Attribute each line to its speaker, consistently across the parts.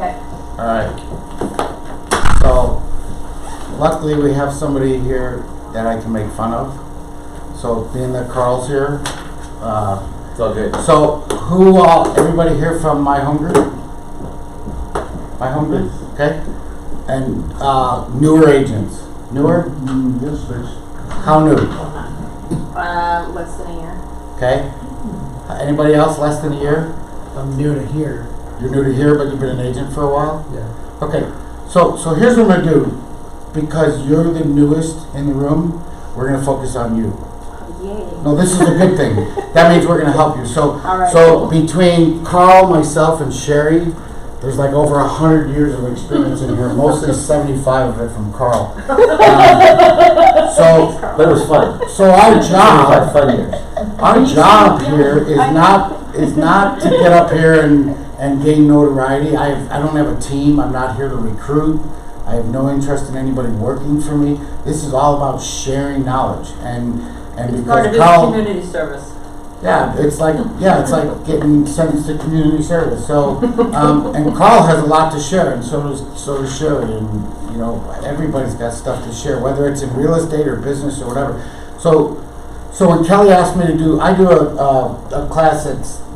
Speaker 1: Okay.
Speaker 2: All right. So, luckily we have somebody here that I can make fun of. So, being that Carl's here,
Speaker 3: It's all good.
Speaker 2: so who all, everybody here from my home group? My home group, okay? And newer agents. Newer?
Speaker 4: Yes, please.
Speaker 2: How new?
Speaker 1: Less than a year.
Speaker 2: Okay. Anybody else less than a year?
Speaker 4: I'm new to here.
Speaker 2: You're new to here, but you've been an agent for a while?
Speaker 4: Yeah.
Speaker 2: Okay. So here's what I'm gonna do. Because you're the newest in the room, we're gonna focus on you.
Speaker 1: Yay.
Speaker 2: No, this is a good thing. That means we're gonna help you. So,
Speaker 1: All right,
Speaker 2: so
Speaker 1: cool.
Speaker 2: between Carl, myself, and Sherry, there's like over 100 years of experience in here. Mostly 75 of it from Carl.
Speaker 3: But it was fun.
Speaker 2: So our
Speaker 3: 75
Speaker 2: job,
Speaker 3: fun years.
Speaker 2: our job here is not to get up here and gain notoriety. I don't have a team. I'm not here to recruit. I have no interest in anybody working for me. This is all about sharing knowledge and
Speaker 5: It's part of
Speaker 2: because
Speaker 5: his
Speaker 2: Carl.
Speaker 5: community service.
Speaker 2: Yeah, it's like getting sentenced to community service. So, and Carl has a lot to share, and so does Sherry, and you know everybody's got stuff to share, whether it's in real estate or business or whatever. So when Kelly asked me to do, I do a class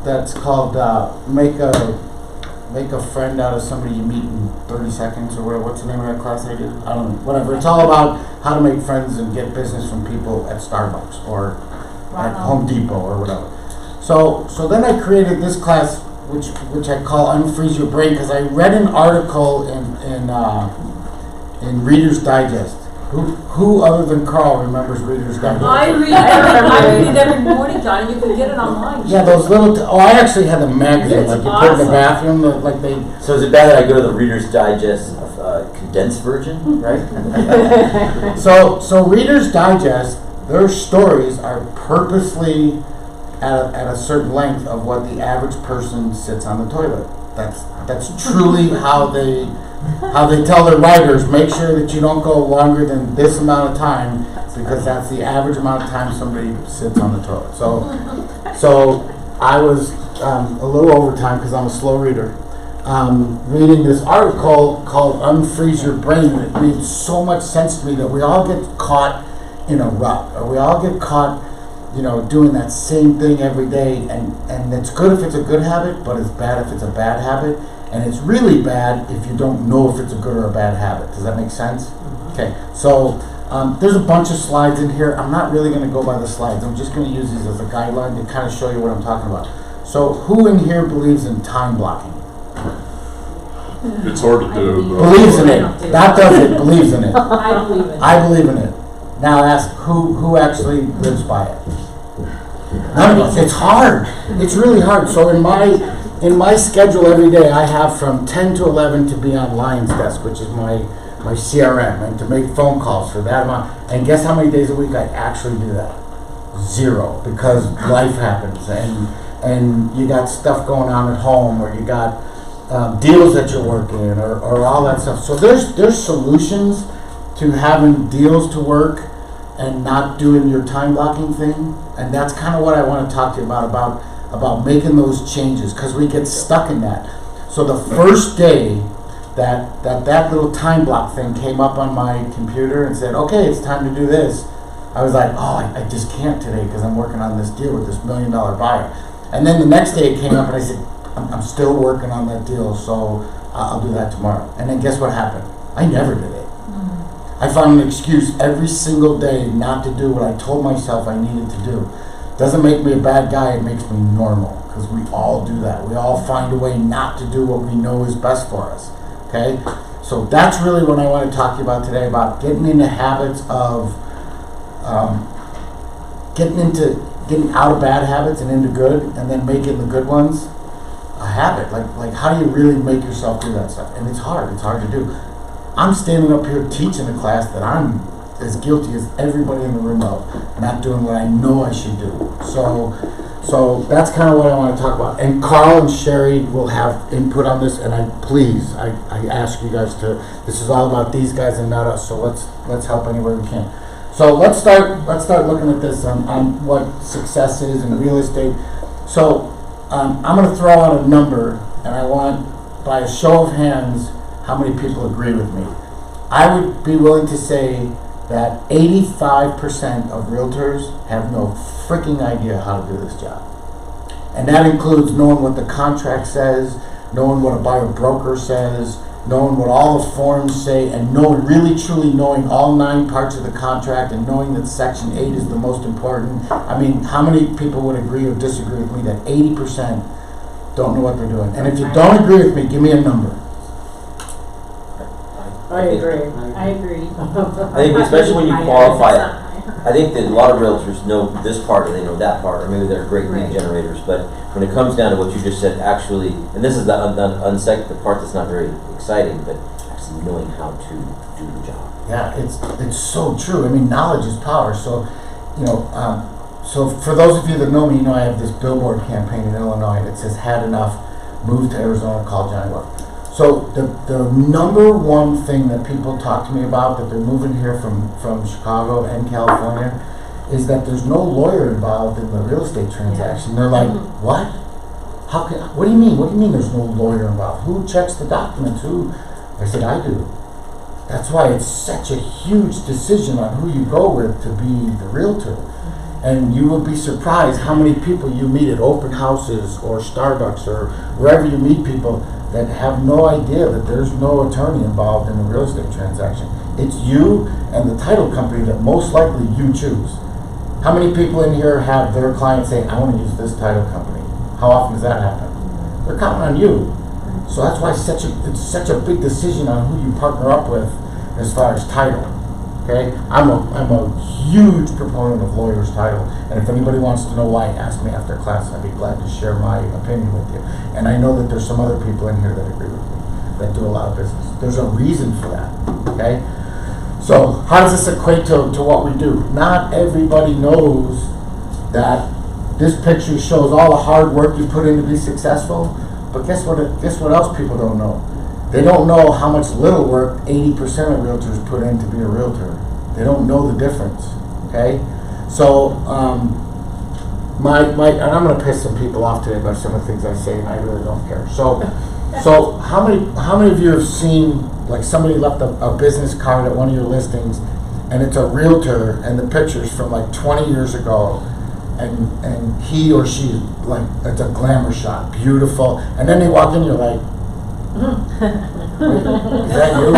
Speaker 2: that's called make a friend out of somebody you meet in 30 seconds or whatever. What's the name of that class I do? I don't know. Whatever. It's all about how to make friends and get business from people at Starbucks or at Home Depot or whatever. So then I created this class, which I call Unfreeze Your Brain, because I read an article in Reader's Digest. Who other than Carl remembers Reader's Digest?
Speaker 5: I read it every morning, John, and you can get it online.
Speaker 2: Yeah, those little. I actually had the magazine,
Speaker 5: It's
Speaker 2: like you put in the
Speaker 5: awesome.
Speaker 2: bathroom, like they.
Speaker 3: So is it bad that I go to the Reader's Digest condensed version, right?
Speaker 2: So Reader's Digest, their stories are purposely at a certain length of what the average person sits on the toilet. That's truly how they tell their writers, make sure that you don't go longer than this amount of time, because that's the average amount of time somebody sits on the toilet. So I was a little over time because I'm a slow reader. Reading this article called Unfreeze Your Brain, and it made so much sense to me that we all get caught in a rut, or we all get caught, doing that same thing every day, and it's good if it's a good habit, but it's bad if it's a bad habit, and it's really bad if you don't know if it's a good or a bad habit. Does that make sense? Okay, so there's a bunch of slides in here. I'm not really going to go by the slides. I'm just going to use these as a guideline to kind of show you what I'm talking about. So who in here believes in time blocking?
Speaker 6: It's hard to do, but
Speaker 2: Believes in it. Not does it, believes in it.
Speaker 5: I believe it.
Speaker 2: I believe in it. Now ask who actually lives by it. None of us. It's hard. It's really hard. So in my schedule every day, I have from 10 to 11 to be on Lion's Desk, which is my CRM, and to make phone calls for that amount. And guess how many days a week I actually do that? 0, because life happens, and you got stuff going on at home, or you got deals that you're working, or all that stuff. So there's solutions to having deals to work and not doing your time blocking thing, and that's kind of what I want to talk to you about making those changes, because we get stuck in that. So the first day that little time block thing came up on my computer and said, okay, it's time to do this, I was like, oh, I just can't today because I'm working on this deal with this $1 million buyer. And then the next day it came up and I said, I'm still working on that deal, so I'll do that tomorrow. And then guess what happened? I never did it. I found an excuse every single day not to do what I told myself I needed to do. Doesn't make me a bad guy, it makes me normal, because we all do that. We all find a way not to do what we know is best for us, okay? So that's really what I want to talk to you about today, about getting into habits of, getting out of bad habits and into good, and then making the good ones a habit. Like how do you really make yourself do that stuff? And it's hard to do. I'm standing up here teaching a class that I'm as guilty as everybody in the room of not doing what I know I should do. So that's kind of what I want to talk about. And Carl and Sherry will have input on this, and I ask you guys to, this is all about these guys and not us, so let's help any way we can. So let's start looking at this on what success is in real estate. So I'm going to throw out a number, and I want by a show of hands, how many people agree with me? I would be willing to say that 85% of realtors have no freaking idea how to do this job. And that includes knowing what the contract says, knowing what a buyer broker says, knowing what all the forms say, and really truly knowing all 9 parts of the contract, and knowing that Section 8 is the most important. I mean, how many people would agree or disagree with me that 80% don't know what they're doing? And if you don't agree with me, give me a number.
Speaker 5: I agree.
Speaker 1: I agree.
Speaker 3: I think especially when you qualify it, I think that a lot of realtors know this part and they know that part, or maybe they're great lead generators, but when it comes down to what you just said, actually, and this is the part that's not very exciting, but actually knowing how to do the job.
Speaker 2: Yeah, it's so true. I mean, knowledge is power. So, so for those of you that know me, I have this billboard campaign in Illinois that says, "Had enough, move to Arizona, call Johnny Work." So the number one thing that people talk to me about, that they're moving here from Chicago and California, is that there's no lawyer involved in the real estate transaction. They're like, what? What do you mean? What do you mean there's no lawyer involved? Who checks the documents? Who? I said, I do. That's why it's such a huge decision on who you go with to be the realtor. And you will be surprised how many people you meet at open houses or Starbucks or wherever you meet people that have no idea that there's no attorney involved in the real estate transaction. It's you and the title company that most likely you choose. How many people in here have their clients say, I want to use this title company? How often does that happen? They're counting on you. So that's why it's such a big decision on who you partner up with as far as title. Okay, I'm a huge proponent of lawyer's title, and if anybody wants to know why, ask me after class. I'd be glad to share my opinion with you. And I know that there's some other people in here that agree with me, that do a lot of business. There's a reason for that. Okay, so how does this equate to what we do? Not everybody knows that this picture shows all the hard work you put in to be successful. But guess what else people don't know? They don't know how much little work 80% of realtors put in to be a realtor. They don't know the difference, okay? So, and I'm gonna piss some people off today by some of the things I say, and I really don't care. So how many of you have seen, like, somebody left a business card at one of your listings, and it's a realtor, and the picture's from like 20 years ago, and he or she, like, it's a glamour shot, beautiful, and then they walk in, you're like, wait, is that you?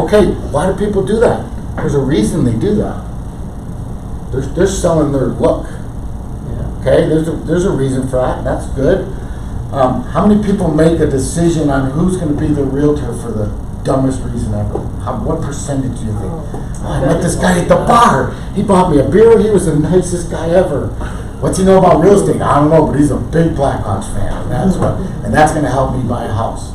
Speaker 2: Okay, why do people do that? There's a reason they do that. They're selling their look. Okay, there's a reason for that, and that's good. How many people make a decision on who's going to be the realtor for the dumbest reason ever? What percentage do you think? Oh, I met this guy at the bar. He bought me a beer. He was the nicest guy ever. What's he know about real estate? I don't know, but he's a big Blackhawks fan, and that's going to help me buy a house.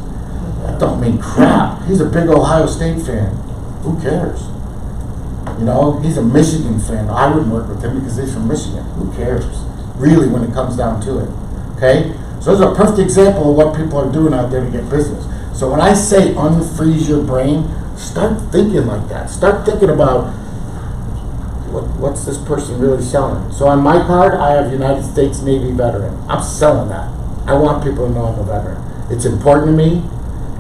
Speaker 2: That don't mean crap. He's a big Ohio State fan. Who cares? He's a Michigan fan. I wouldn't work with him because he's from Michigan. Who cares? Really, when it comes down to it. Okay? So there's a perfect example of what people are doing out there to get business. So when I say unfreeze your brain, start thinking like that. Start thinking about what's this person really selling. So on my card, I have United States Navy veteran. I'm selling that. I want people to know I'm a veteran. It's important to me,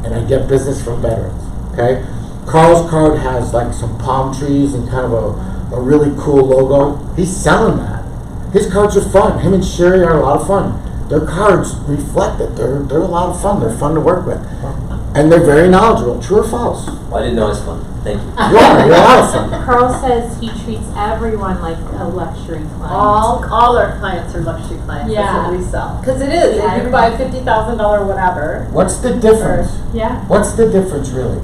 Speaker 2: and I get business from veterans. Okay? Carl's card has like some palm trees and kind of a really cool logo. He's selling that. His cards are fun. Him and Sherry are a lot of fun. Their cards reflect it. They're a lot of fun. They're fun to work with. And they're very knowledgeable. True or false?
Speaker 3: Well, I didn't know it was fun. Thank you.
Speaker 2: You're a lot of fun.
Speaker 1: Carl says he treats everyone like a luxury client.
Speaker 5: All our clients are luxury clients.
Speaker 1: Yeah.
Speaker 5: That's what we sell. Because it is.
Speaker 1: Yeah,
Speaker 5: If you buy $50,000 whatever.
Speaker 2: What's the difference?
Speaker 1: Yeah.
Speaker 2: What's the difference really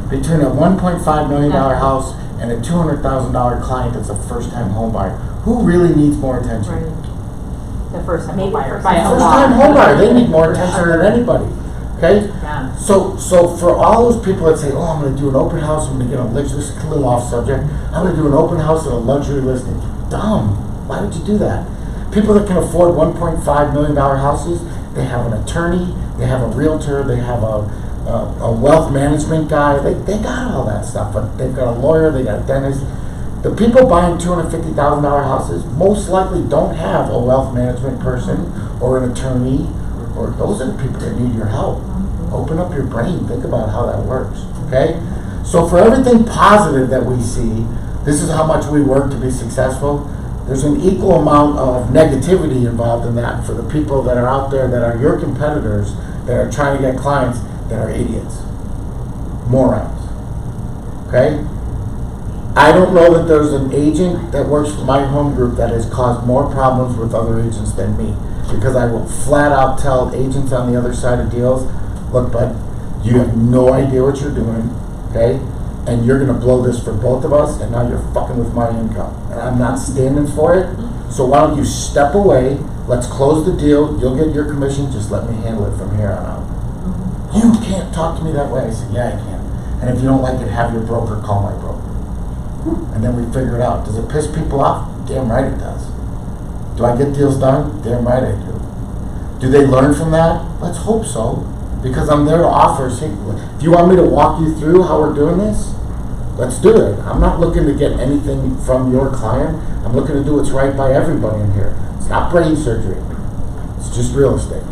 Speaker 2: between a $1.5 million house and a $200,000 client that's a first-time home buyer? Who really needs more attention?
Speaker 1: Right. The first time home buyer.
Speaker 2: First-time home buyer, they need more attention than anybody. Okay?
Speaker 1: Yeah.
Speaker 2: So for all those people that say, oh, I'm going to do an open house, I'm going to get a luxury, this is a little off subject, I'm going to do an open house at a luxury listing. Dumb. Why would you do that? People that can afford $1.5 million houses, they have an attorney, they have a realtor, they have a wealth management guy, they got all that stuff, but they've got a lawyer, they got a dentist. The people buying $250,000 houses most likely don't have a wealth management person or an attorney or those are the people that need your help. Open up your brain, think about how that works, okay? So for everything positive that we see, this is how much we work to be successful. There's an equal amount of negativity involved in that for the people that are out there that are your competitors, that are trying to get clients, that are idiots, morons, okay? I don't know that there's an agent that works for my home group that has caused more problems with other agents than me, because I will flat out tell agents on the other side of deals, look, bud, you have no idea what you're doing, okay? And you're gonna blow this for both of us, and now you're fucking with my income. And I'm not standing for it, so why don't you step away, let's close the deal, you'll get your commission, just let me handle it from here on out. You can't talk to me that way. I said, yeah, I can. And if you don't like it, have your broker call my broker. And then we figure it out. Does it piss people off? Damn right it does. Do I get deals done? Damn right I do. Do they learn from that? Let's hope so. Because I'm there to offer. Say, if you want me to walk you through how we're doing this, let's do it. I'm not looking to get anything from your client. I'm looking to do what's right by everybody in here. It's not brain surgery. It's just real estate.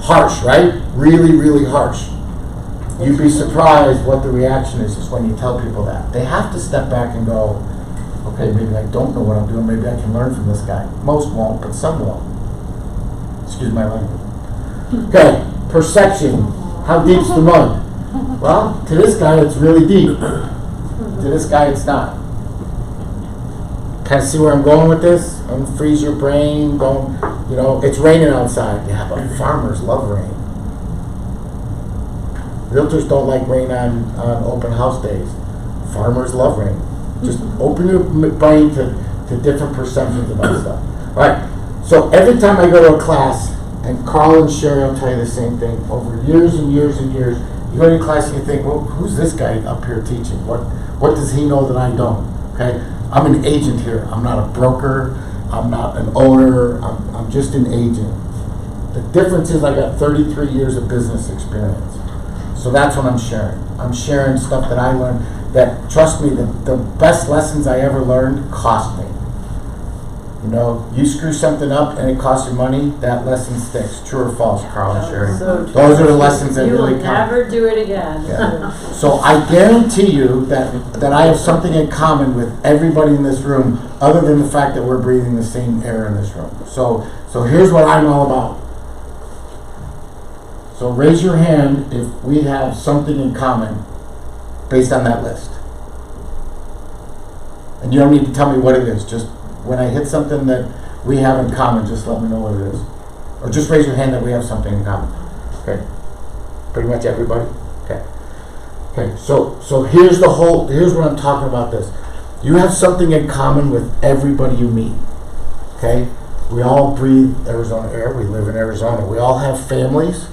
Speaker 2: Harsh, right? Really, really harsh. You'd be surprised what the reaction is when you tell people that. They have to step back and go, okay, maybe I don't know what I'm doing. Maybe I can learn from this guy. Most won't, but some will. Excuse my language. Okay, perception. How deep's the mud? Well, to this guy, it's really deep. To this guy, it's not. Kind of see where I'm going with this? Unfreeze your brain. Don't, it's raining outside. Yeah, but farmers love rain. Realtors don't like rain on open house days. Farmers love rain. Just open your brain to different perceptions about stuff. All right. So every time I go to a class, and Carl and Sherry will tell you the same thing, over years and years and years, you go to a class and you think, well, who's this guy up here teaching? What does he know that I don't? Okay. I'm an agent here. I'm not a broker. I'm not an owner. I'm just an agent. The difference is I got 33 years of business experience. So that's what I'm sharing. I'm sharing stuff that I learned that, trust me, the best lessons I ever learned cost me. You screw something up and it costs you money, that lesson sticks. True or false, Carl and Sherry?
Speaker 1: So true.
Speaker 2: Those are the lessons that
Speaker 1: You
Speaker 2: really
Speaker 1: will
Speaker 2: count.
Speaker 1: never do it again.
Speaker 2: Yeah. So I guarantee you that I have something in common with everybody in this room, other than the fact that we're breathing the same air in this room. So here's what I'm all about. So raise your hand if we have something in common based on that list. And you don't need to tell me what it is. Just when I hit something that we have in common, just let me know what it is. Or just raise your hand that we have something in common. Okay. Pretty much everybody? Okay. Okay, so here's what I'm talking about this. You have something in common with everybody you meet. Okay? We all breathe Arizona air. We live in Arizona. We all have families.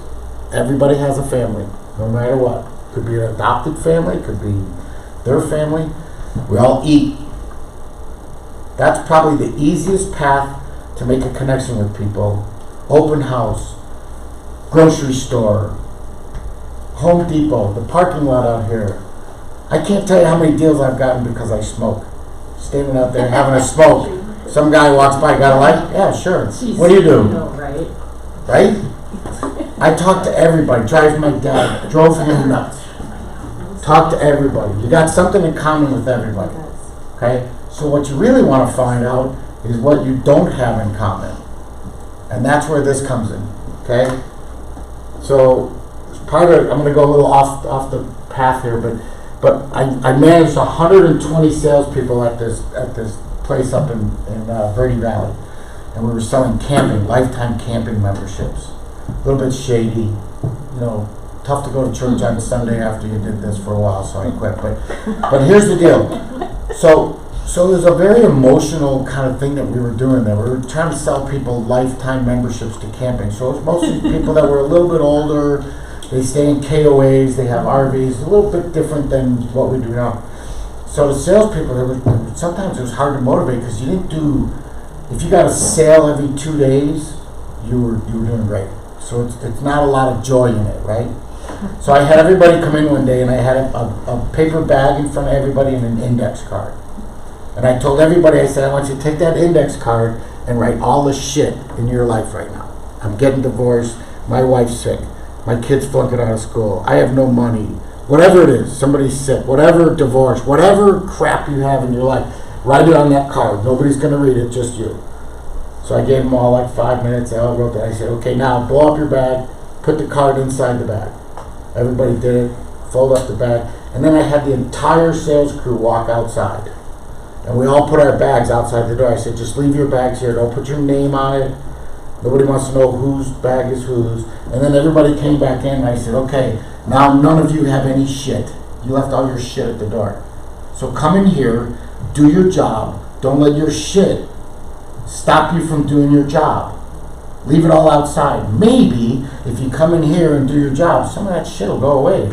Speaker 2: Everybody has a family, no matter what. Could be an adopted family, could be their family. We all eat. That's probably the easiest path to make a connection with people. Open house, grocery store, Home Depot, the parking lot out here. I can't tell you how many deals I've gotten because I smoke. Standing out there having a smoke. Some guy walks by, got a light? Yeah, sure.
Speaker 1: Jeez,
Speaker 2: What do you do?
Speaker 1: Right?
Speaker 2: Right? I talk to everybody. Drives my dad. Drove him nuts. Talk to everybody. You got something in common with everybody. Okay? So what you really want to find out is what you don't have in common. And that's where this comes in. Okay? So part of it, I'm going to go a little off the path here, but I managed 120 salespeople at this place up in Verde Valley. And we were selling lifetime camping memberships. A little bit shady, tough to go to church on Sunday after you did this for a while, so I quit. But here's the deal. So there's a very emotional kind of thing that we were doing there. We were trying to sell people lifetime memberships to camping. So it's mostly people that were a little bit older. They stay in KOAs, they have RVs, a little bit different than what we do now. So the salespeople, sometimes it was hard to motivate because you didn't do, if you got a sale every 2 days, you were doing great. So it's not a lot of joy in it, right? So I had everybody come in one day and I had a paper bag in front of everybody and an index card. And I told everybody, I said, I want you to take that index card and write all the shit in your life right now. I'm getting divorced, my wife's sick, my kid's flunking out of school, I have no money, whatever it is, somebody's sick, whatever, divorce, whatever crap you have in your life, write it on that card. Nobody's going to read it, just you. So I gave them all like 5 minutes. They all wrote that. I said, okay, now blow up your bag, put the card inside the bag. Everybody did it, fold up the bag, and then I had the entire sales crew walk outside. And we all put our bags outside the door. I said, just leave your bags here. Don't put your name on it. Nobody wants to know whose bag is whose. And then everybody came back in, and I said, okay, now none of you have any shit. You left all your shit at the door. So come in here, do your job. Don't let your shit stop you from doing your job. Leave it all outside. Maybe if you come in here and do your job, some of that shit will go away.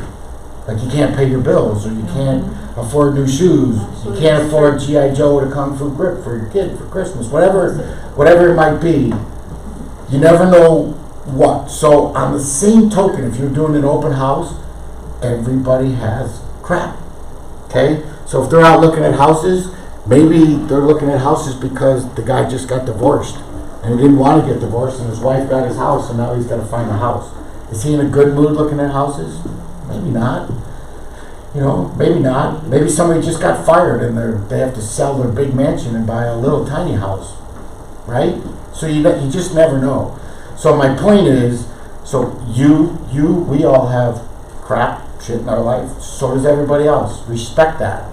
Speaker 2: Like you can't pay your bills, or you can't afford new shoes, you can't afford G.I. Joe or a Kung Fu grip for your kid for Christmas, whatever it might be. You never know what. So on the same token, if you're doing an open house, everybody has crap. Okay? So if they're out looking at houses, maybe they're looking at houses because the guy just got divorced and he didn't want to get divorced, and his wife got his house, and now he's got to find a house. Is he in a good mood looking at houses? Maybe not. You know, maybe not. Maybe somebody just got fired and they have to sell their big mansion and buy a little tiny house, right? So you just never know. So my point is, so we all have crap shit in our life. So does everybody else. Respect that.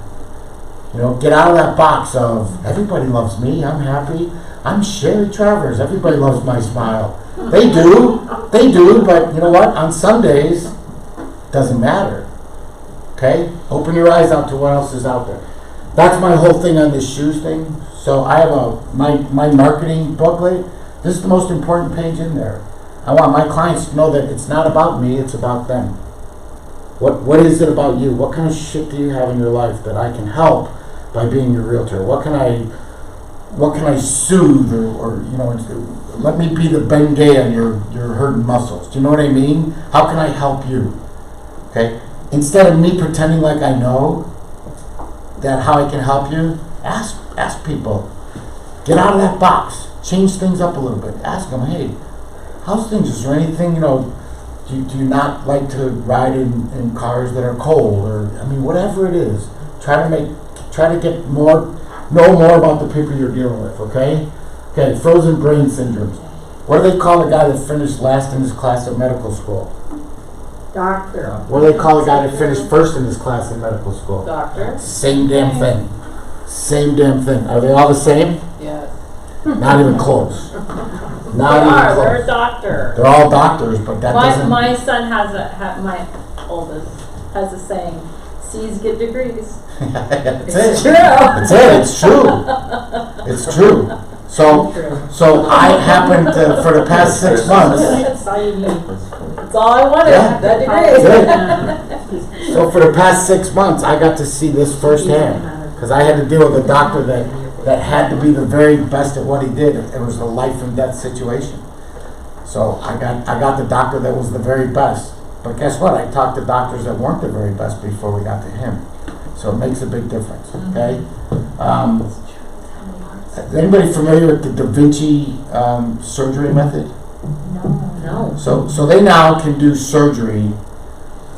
Speaker 2: You know, get out of that box of everybody loves me, I'm happy, I'm Sherry Travers, everybody loves my smile. They do, but you know what? On Sundays, doesn't matter. Okay? Open your eyes out to what else is out there. That's my whole thing on this shoes thing. So I have my marketing booklet. This is the most important page in there. I want my clients to know that it's not about me, it's about them. What is it about you? What kind of shit do you have in your life that I can help by being your realtor? What can I soothe or you know, let me be the Bengay on your hurting muscles. Do you know what I mean? How can I help you? Okay? Instead of me pretending like I know that how I can help you, ask people. Get out of that box. Change things up a little bit. Ask them, hey, how's things? Is there anything, you know, do you not like to ride in cars that are cold? Or, I mean, whatever it is, try to get know more about the people you're dealing with, okay? Okay, frozen brain syndromes. What do they call the guy that finished last in his class at medical school?
Speaker 1: Doctor.
Speaker 2: What do they call the guy that finished first in his class in medical school?
Speaker 1: Doctor.
Speaker 2: Same damn thing. Same damn thing. Are they all the same?
Speaker 5: Yes.
Speaker 2: Not even close. Not even
Speaker 1: They're
Speaker 2: close.
Speaker 1: a doctor.
Speaker 2: They're all doctors, but that doesn't...
Speaker 1: My son my oldest has a saying, C's get degrees.
Speaker 2: That's
Speaker 1: It's
Speaker 2: it.
Speaker 1: true.
Speaker 2: That's it. It's true. It's true. So I happened to, for the past 6 months...
Speaker 1: That's all you need.
Speaker 5: That's all I wanted,
Speaker 2: Yeah.
Speaker 5: that degree.
Speaker 2: That's it. So for the past 6 months, I got to see this firsthand. Because I had to deal with a doctor that had to be the very best at what he did. It was a life and death situation. So I got the doctor that was the very best. But guess what? I talked to doctors that weren't the very best before we got to him. So it makes a big difference, okay? Is anybody familiar with the Da Vinci surgery method?
Speaker 1: No.
Speaker 2: So they now can do surgery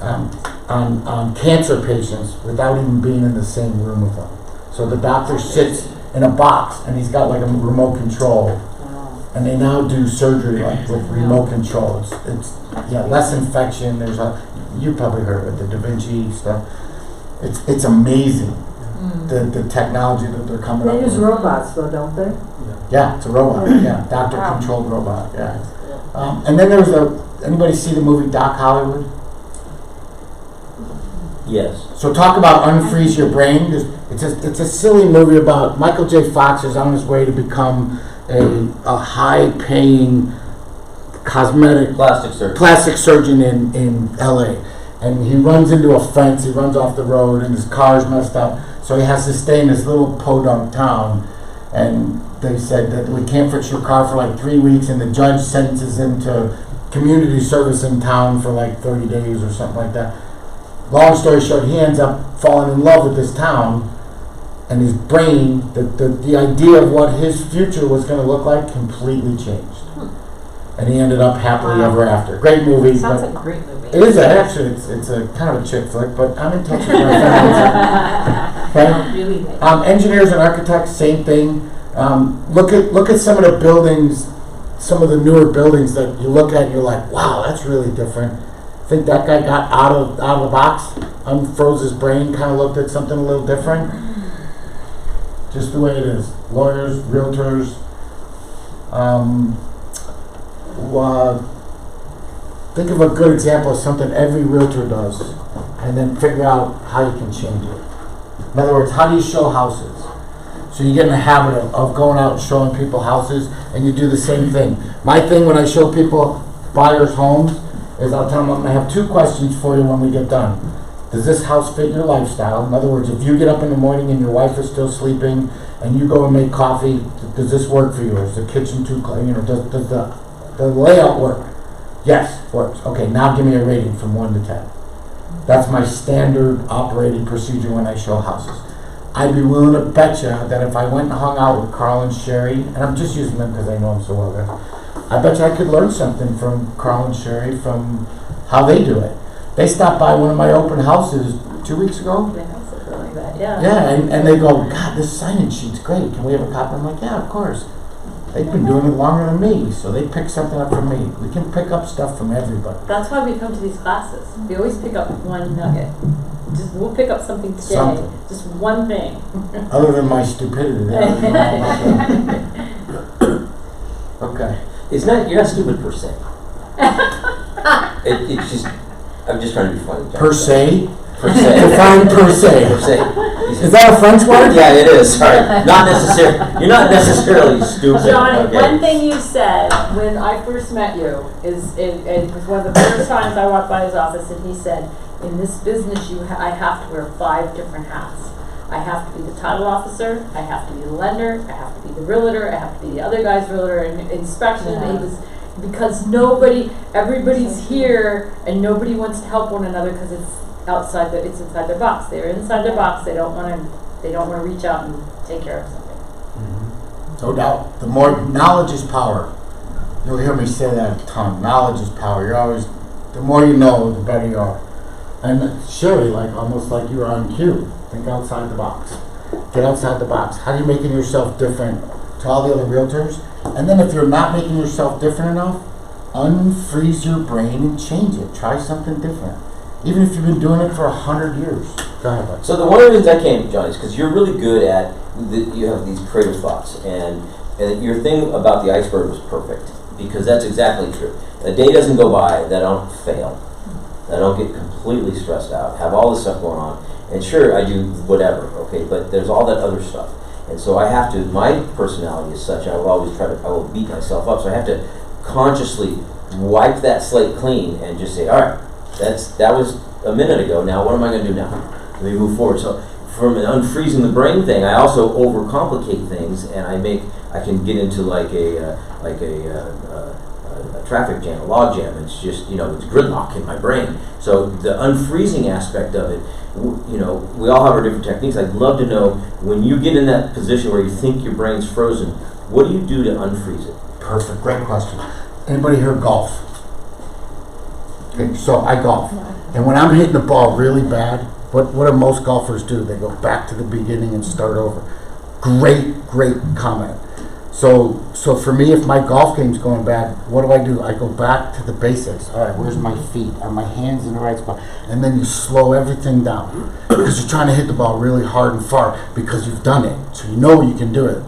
Speaker 2: on cancer patients without even being in the same room with them. So the doctor sits in a box and he's got like a remote control, and they now do surgery like with remote control. It's less infection. You probably heard of it, the Da Vinci stuff. It's amazing the technology that they're coming up
Speaker 6: They
Speaker 2: with.
Speaker 6: use robots though, don't they?
Speaker 2: Yeah, it's a robot. Yeah, doctor controlled robot. Yeah. And then there's anybody see the movie Doc Hollywood?
Speaker 3: Yes.
Speaker 2: So talk about Unfreeze Your Brain. It's a silly movie about Michael J. Fox is on his way to become a high-paying plastic surgeon in L.A. And he runs into a fence, he runs off the road, and his car's messed up. So he has to stay in this little podunk town. And they said that we can't fix your car for like 3 weeks, and the judge sentences him to community service in town for like 30 days or something like that. Long story short, he ends up falling in love with this town, and his brain, the idea of what his future was going to look like completely changed. and he ended up happily ever after. Great movie.
Speaker 5: Sounds
Speaker 2: but
Speaker 5: like a great movie.
Speaker 2: it is actually. It's a kind of a chick flick, but I'm in touch with my friends. Okay.
Speaker 5: Really nice.
Speaker 2: Engineers and architects, same thing. Look at some of the buildings, some of the newer buildings that you look at and you're like, wow, that's really different. I think that guy got out of the box, unfroze his brain, kind of looked at something a little different. Just the way it is. Lawyers, realtors. Think of a good example of something every realtor does, and then figure out how you can change it. In other words, how do you show houses? So you get in the habit of going out and showing people houses, and you do the same thing. My thing when I show people buyers homes is I'll tell them I'm going to have 2 questions for you when we get done. Does this house fit your lifestyle? In other words, if you get up in the morning and your wife is still sleeping and you go and make coffee, does this work for you? Or is the kitchen too clean? You know, does the layout work? Yes, works. Okay, now give me a rating from 1 to 10. That's my standard operating procedure when I show houses. I'd be willing to bet you that if I went and hung out with Carl and Sherry, and I'm just using them because I know them so well, guys, I bet you I could learn something from Carl and Sherry from how they do it. They stopped by one of my open houses 2 weeks ago.
Speaker 1: Yeah, something like that, yeah.
Speaker 2: Yeah, and they go, God, this sign-in sheet's great. Can we have a copy? I'm like, yeah, of course. They've been doing it longer than me, so they pick something up from me. We can pick up stuff from everybody.
Speaker 1: That's why we come to these classes. We always pick up one nugget. We'll pick up something today.
Speaker 2: Something.
Speaker 1: Just one thing.
Speaker 2: Other than my stupidity. Okay.
Speaker 3: You're not stupid per se. It's just, I'm just trying to be funny. John.
Speaker 2: Per se?
Speaker 3: Per se.
Speaker 2: Define per se.
Speaker 3: Per se.
Speaker 2: Is that a French word?
Speaker 3: Yeah, it is. Sorry. Not necessarily. You're not necessarily stupid.
Speaker 1: Johnny,
Speaker 3: okay?
Speaker 1: one thing you said when I first met you is it was one of the first times I walked by his office, and he said, in this business I have to wear 5 different hats. I have to be the title officer, I have to be the lender, I have to be the realtor, I have to be the other guy's realtor, and inspection.
Speaker 5: Yeah.
Speaker 1: And he was, because everybody's here and nobody wants to help one another because it's inside their box. They're inside their box. They don't want to reach out and take care of something.
Speaker 2: Mm-hmm. No doubt. The more knowledge is power. You'll hear me say that a ton. Knowledge is power. The more you know, the better you are. And Sherry, almost like you were on cue. Think outside the box. Get outside the box. How are you making yourself different to all the other realtors? And then if you're not making yourself different enough, unfreeze your brain and change it. Try something different. Even if you've been doing it for 100 years. Go ahead, bud.
Speaker 3: So one of the reasons I came, Johnny, is because you're really good at, you have these creative thoughts. And your thing about the iceberg was perfect. Because that's exactly true. A day doesn't go by that I don't fail. That I don't get completely stressed out. Have all this stuff going on. And sure, I do whatever, okay? But there's all that other stuff. And so I have to, my personality is such, I will beat myself up. So I have to consciously wipe that slate clean and just say, all right, that was a minute ago. Now what am I going to do now? Let me move forward. So from an unfreezing the brain thing, I also overcomplicate things, and I can get into like a traffic jam, a log jam. It's just, it's gridlock in my brain. So the unfreezing aspect of it, we all have our different techniques. I'd love to know, when you get in that position where you think your brain's frozen, what do you do to unfreeze it?
Speaker 2: Perfect. Great question. Anybody here golf? Okay, so I golf. And when I'm hitting the ball really bad, what do most golfers do? They go back to the beginning and start over. Great comment. So for me, if my golf game's going bad, what do? I go back to the basics. All right, where's my feet? Are my hands in the right spot? And then you slow everything down because you're trying to hit the ball really hard and far because you've done it. So you know you can do it.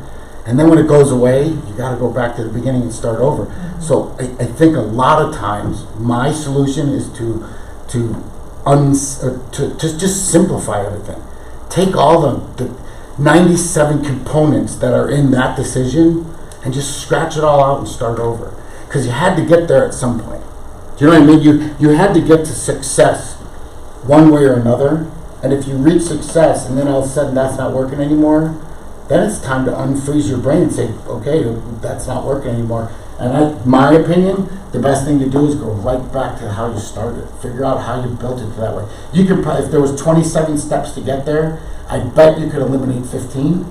Speaker 2: And then when it goes away, you got to go back to the beginning and start over. So I think a lot of times my solution is to just simplify everything. Take all the 97 components that are in that decision and just scratch it all out and start over. Because you had to get there at some point. Do you know what I mean? You had to get to success one way or another. And if you reach success and then all of a sudden that's not working anymore, then it's time to unfreeze your brain and say, okay, that's not working anymore. And my opinion, the best thing to do is go right back to how you started. Figure out how you built it that way. You could probably, if there was 27 steps to get there, I bet you could eliminate 15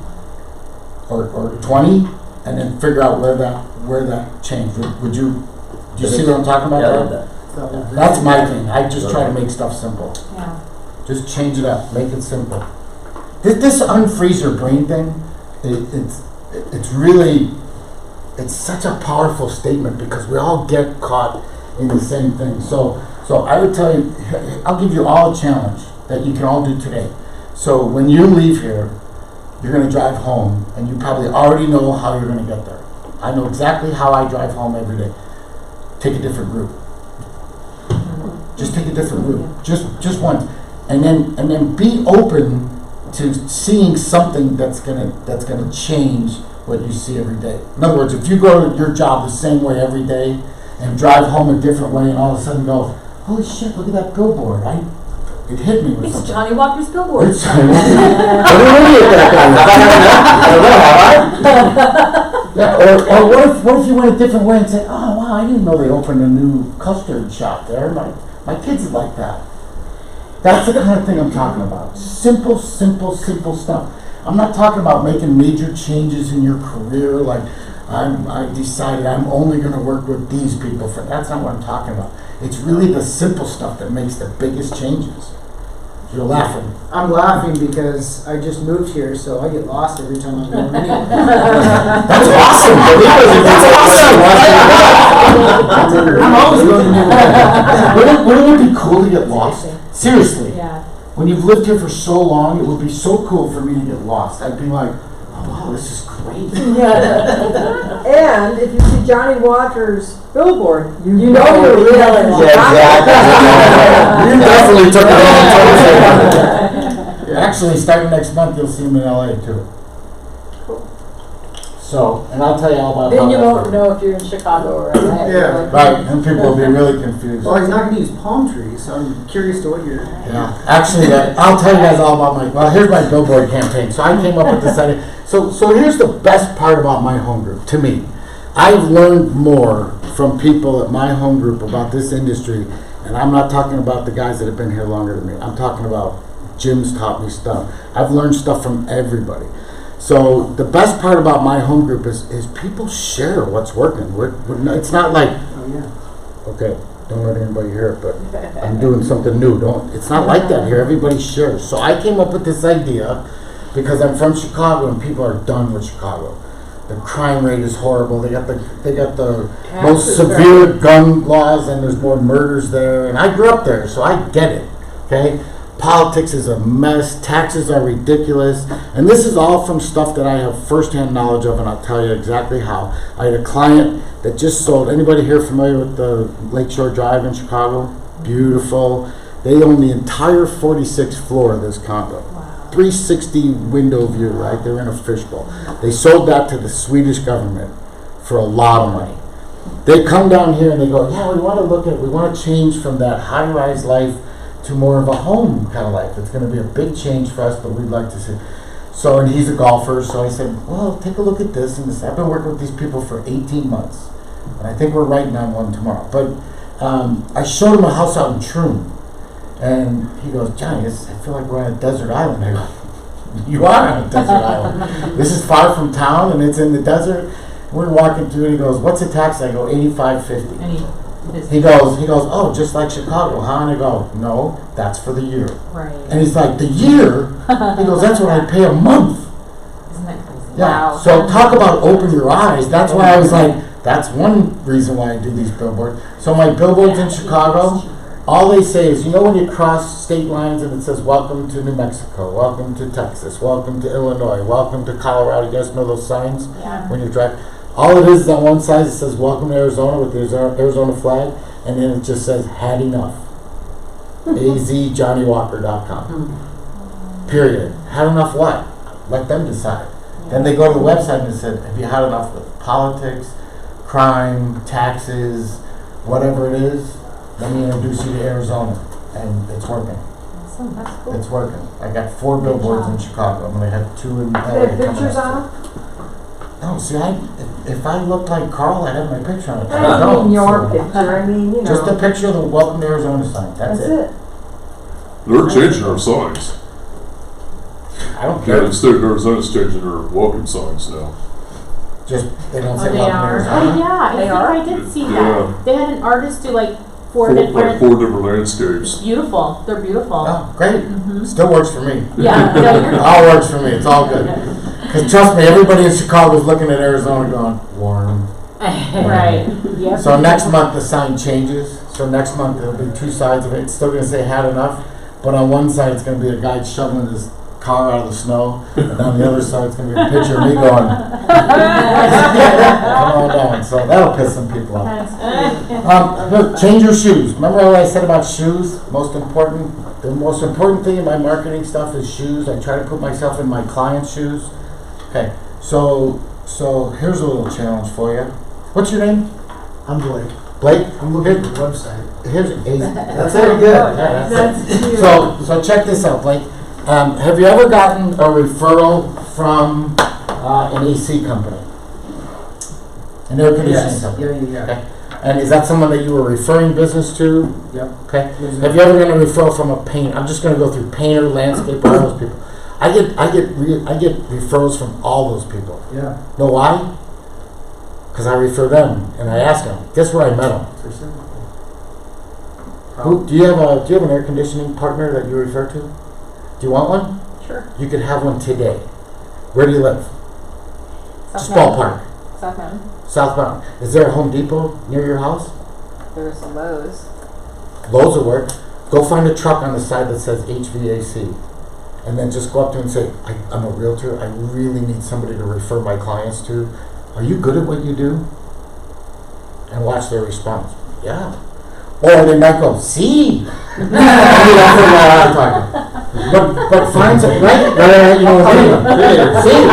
Speaker 2: or 20 and then figure out where that changed. Would you Do you see what I'm talking about?
Speaker 3: Yeah, I love
Speaker 2: there?
Speaker 3: that.
Speaker 2: That's my thing. I just try to make stuff simple.
Speaker 1: Yeah.
Speaker 2: Just change it up, make it simple. This unfreeze your brain thing, it's really, it's such a powerful statement because we all get caught in the same thing. So I would tell you, I'll give you all a challenge that you can all do today. So when you leave here, you're going to drive home, and you probably already know how you're going to get there. I know exactly how I drive home every day. Take a different route. Just take a different route, just once, and then be open to seeing something that's gonna change what you see every day. In other words, if you go to your job the same way every day and drive home a different way, and all of a sudden go, holy shit, look at that billboard! It hit me with
Speaker 5: It's
Speaker 2: something.
Speaker 5: Johnny Walker's Billboards.
Speaker 2: I don't know yeah, or what if you went a different way and said, oh wow, I didn't know they opened a new custard shop there. My kids would like that. That's the kind of thing I'm talking about. Simple stuff. I'm not talking about making major changes in your career, like I decided I'm only going to work with these people. That's not what I'm talking about. It's really the simple stuff that makes the biggest changes. You're laughing.
Speaker 4: I'm laughing because I just moved here, so I get lost every time I'm going anywhere.
Speaker 2: That's awesome. That's awesome. I'm always going to wouldn't it be cool to get lost? Seriously.
Speaker 1: Yeah.
Speaker 2: When you've lived here for so long, it would be so cool for me to get lost. I'd be like, oh wow, this is great.
Speaker 6: And if you see Johnny Walker's billboard, you know you're really
Speaker 3: Yeah, exactly.
Speaker 2: You definitely took it on. Actually, starting next month, you'll see him in LA too. So, and I'll tell you all about
Speaker 1: Then you
Speaker 2: that
Speaker 1: won't
Speaker 2: works.
Speaker 1: know if you're in Chicago or LA.
Speaker 4: Yeah.
Speaker 2: Right, and people will be really confused.
Speaker 4: Well, he's not going to use palm trees, so I'm curious to what you're...
Speaker 2: Yeah, actually, I'll tell you guys all about here's my billboard campaign. So I came up with this idea. So here's the best part about my home group, to me. I've learned more from people at my home group about this industry, and I'm not talking about the guys that have been here longer than me. I'm talking about Jim's taught me stuff. I've learned stuff from everybody. So the best part about my home group is people share what's working. It's not like,
Speaker 4: Oh, yeah.
Speaker 2: okay, don't let anybody hear it, but I'm doing something new. It's not like that here. Everybody shares. So I came up with this idea because I'm from Chicago and people are done with Chicago. The crime rate is horrible. They got the most severe gun laws, and there's more murders there. And I grew up there, so I get it. Okay. Politics is a mess. Taxes are ridiculous. And this is all from stuff that I have firsthand knowledge of, and I'll tell you exactly how. I had a client that just sold. Anybody here familiar with the Lakeshore Drive in Chicago? Beautiful. They own the entire 46th floor of this condo. 360 window view, right? They're in a fishbowl. They sold that to the Swedish government for a lot of money. They come down here and they go, yeah, we want to change from that high-rise life to more of a home kind of life. It's going to be a big change for us, but we'd like to see. So, and he's a golfer, so I said, well, take a look at this and this. I've been working with these people for 18 months, and I think we're writing on one tomorrow. But I showed him a house out in Troon, and he goes, Johnny, I feel like we're on a desert island. I go, you are on a desert island. This is far from town, and it's in the desert. We're walking through, and he goes, what's the tax? I go, $85.50. He goes, oh, just like Chicago, huh? And I go, no, that's for the year.
Speaker 1: Right.
Speaker 2: And he's like, the year? He goes, that's what I pay a month.
Speaker 1: Isn't that crazy?
Speaker 2: Yeah.
Speaker 1: Wow.
Speaker 2: So talk about open your eyes. That's why I was like, that's one reason why I do these billboards. So my billboards in Chicago, all they say is, you know when you cross state lines and it says, welcome to New Mexico, welcome to Texas, welcome to Illinois, welcome to Colorado. You guys know those signs?
Speaker 1: Yeah.
Speaker 2: When you drive? All it is on one side, it says, welcome to Arizona with the Arizona flag, and then it just says, had enough. azjohnnyWalker.com. Period. Had enough what? Let them decide. Then they go to the website and it said, have you had enough with politics, crime, taxes, whatever it is? Let me introduce you to Arizona. And it's working.
Speaker 1: Awesome. That's cool.
Speaker 2: It's working. I got 4 billboards in Chicago. I'm going to have 2 in LA.
Speaker 6: They have pictures on them?
Speaker 2: No, see, if I looked like Carl, I'd have my picture on it.
Speaker 6: I don't mean your picture, I mean,
Speaker 2: Just a picture of the Welcome to Arizona sign. That's it.
Speaker 7: They're changing our signs.
Speaker 2: I don't care.
Speaker 7: Yeah, the state of Arizona's changing their welcome signs now.
Speaker 2: Just, they don't
Speaker 1: Oh,
Speaker 2: say
Speaker 1: they
Speaker 2: love in
Speaker 1: are?
Speaker 2: Arizona?
Speaker 8: Oh, yeah, I
Speaker 5: They
Speaker 8: think
Speaker 5: are?
Speaker 8: I did see
Speaker 7: Yeah.
Speaker 8: that. They had an artist do like four
Speaker 7: Like
Speaker 8: different,
Speaker 7: 4 different landscapes.
Speaker 8: beautiful, they're beautiful.
Speaker 2: Oh, great. Still works for me.
Speaker 8: Yeah, no,
Speaker 2: It all works for me. It's all good. Because trust me, everybody in Chicago is looking at Arizona going, warm.
Speaker 8: right, yep.
Speaker 2: So next month the sign changes. So next month there'll be 2 sides of it. It's still going to say had enough. But on one side it's going to be a guy shoveling his car out of the snow. And on the other side it's going to be a picture of me going, come on down. So that'll piss some people off. Look, change your shoes. Remember what I said about shoes? Most important. The most important thing in my marketing stuff is shoes. I try to put myself in my clients' shoes. Okay, so here's a little challenge for you. What's your name?
Speaker 4: I'm Blake.
Speaker 2: Blake?
Speaker 4: I'm looking at the website.
Speaker 2: Here's
Speaker 4: That's very good.
Speaker 2: Yeah, that's it. So check this out, Blake. Have you ever gotten a referral from an AC company? An air conditioning
Speaker 4: Yes.
Speaker 2: company?
Speaker 4: Yeah.
Speaker 2: Okay. And is that someone that you were referring business to?
Speaker 4: Yep.
Speaker 2: Okay. Have you ever gotten a referral from a painter? I'm just going to go through painter, landscaper, all those people. I get referrals from all those people.
Speaker 4: Yeah.
Speaker 2: Know why? Because I refer them and I ask them. Guess where I met them?
Speaker 4: It's reciprocal.
Speaker 2: Do you have an air conditioning partner that you refer to? Do you want one?
Speaker 1: Sure.
Speaker 2: You could have one today. Where do you live? Just ballpark.
Speaker 1: Southampton.
Speaker 2: Southbound. Is there a Home Depot near your house?
Speaker 1: There's a Lowe's.
Speaker 2: Loads of work. Go find a truck on the side that says HVAC. And then just go up to them and say, I'm a realtor. I really need somebody to refer my clients to. Are you good at what you do? And watch their response. Yeah. Or they might go, see. But find some, right? You know what I mean? See.